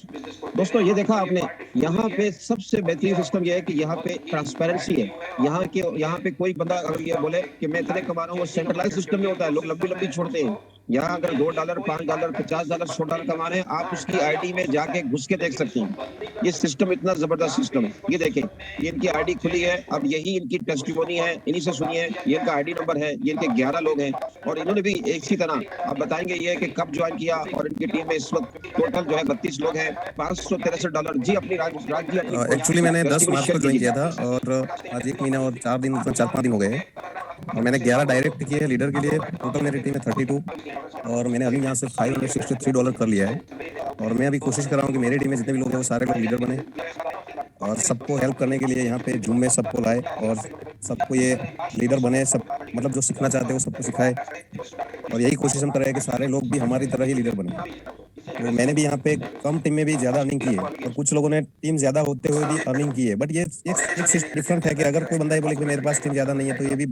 दोस्तों ये देखा आपने, यहाँ पे सबसे बेहतरीन सिस्टम ये है कि यहाँ पे ट्रांसपेरेंसी है। यहाँ पे कोई बंदा अगर ये बोले कि मैं इतने कमा रहा हूँ, वो सेंट्रलाइज सिस्टम में होता है, लोग लंबी छोड़ते हैं। यहाँ अगर $2 $5 $50 $100 कमा रहे हैं, आप उसकी आईडी में जाके घुस के देख सकते हैं। ये सिस्टम इतना जबरदस्त सिस्टम है। ये देखें, ये इनकी आईडी खुली है, अब यही इनकी टेस्टिमोनी है, इन्हीं से सुनिए। ये इनका आईडी नंबर है, ये इनके 11 लोग हैं और इन्होंने भी इसी तरह आप बताएंगे ये कि कब ज्वाइन किया। और इनकी टीम में इस वक्त टोटल जो है 32 लोग हैं, $563। जी अपनी राज जी एक्चुअली मैंने 10 मार्च को ज्वाइन किया था और आज 1 महीना और 4-5 दिन हो गए। और मैंने 11 डायरेक्ट किए हैं लीडर के लिए। टोटल मेरी टीम है 32 और मैंने अभी यहाँ से $563 कर लिया है। और मैं अभी कोशिश कर रहा हूँ कि मेरी टीम में जितने भी लोग हैं वो सारे लोग लीडर बने और सबको हेल्प करने के लिए यहाँ पे जूम में सबको लाए और सबको ये लीडर बने। सब मतलब जो सीखना चाहते हैं वो सबको सिखाए और यही कोशिश हम कर रहे हैं कि सारे लोग भी हमारी तरह ही लीडर बने। तो मैंने भी यहाँ पे कम टीम में भी ज्यादा अर्निंग की है और कुछ लोगों ने टीम ज्यादा होते हुए भी अर्निंग की है। बट ये एक डिफरेंट है कि अगर कोई बंदा ये बोले कि मेरे पास टीम ज्यादा नहीं है, तो ये भी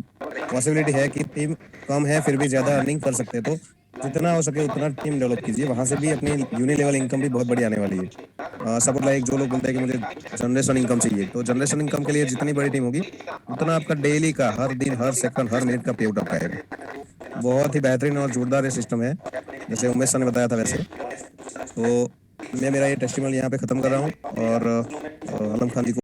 पॉसिबिलिटी है कि टीम कम है फिर भी ज्यादा अर्निंग कर सकते हैं। तो जितना हो सके उतना टीम डेवलप कीजिए, वहां से भी अपनी यूनि लेवल इनकम भी बहुत बड़ी आने वाली है। सपोर्ट लाइक जो लोग बोलते हैं कि मुझे जनरेशन इनकम चाहिए, तो जनरेशन इनकम के लिए जितनी बड़ी टीम होगी उतना आपका डेली का, हर दिन, हर सेकंड, हर मिनट का पे आउट आएगा। बहुत ही बेहतरीन और जोरदार ये सिस्टम है, जैसे उमेश सर ने बताया था वैसे। तो मैं मेरा ये टेस्टिमोनियल यहाँ पे खत्म कर रहा हूँ और आलम खान जी को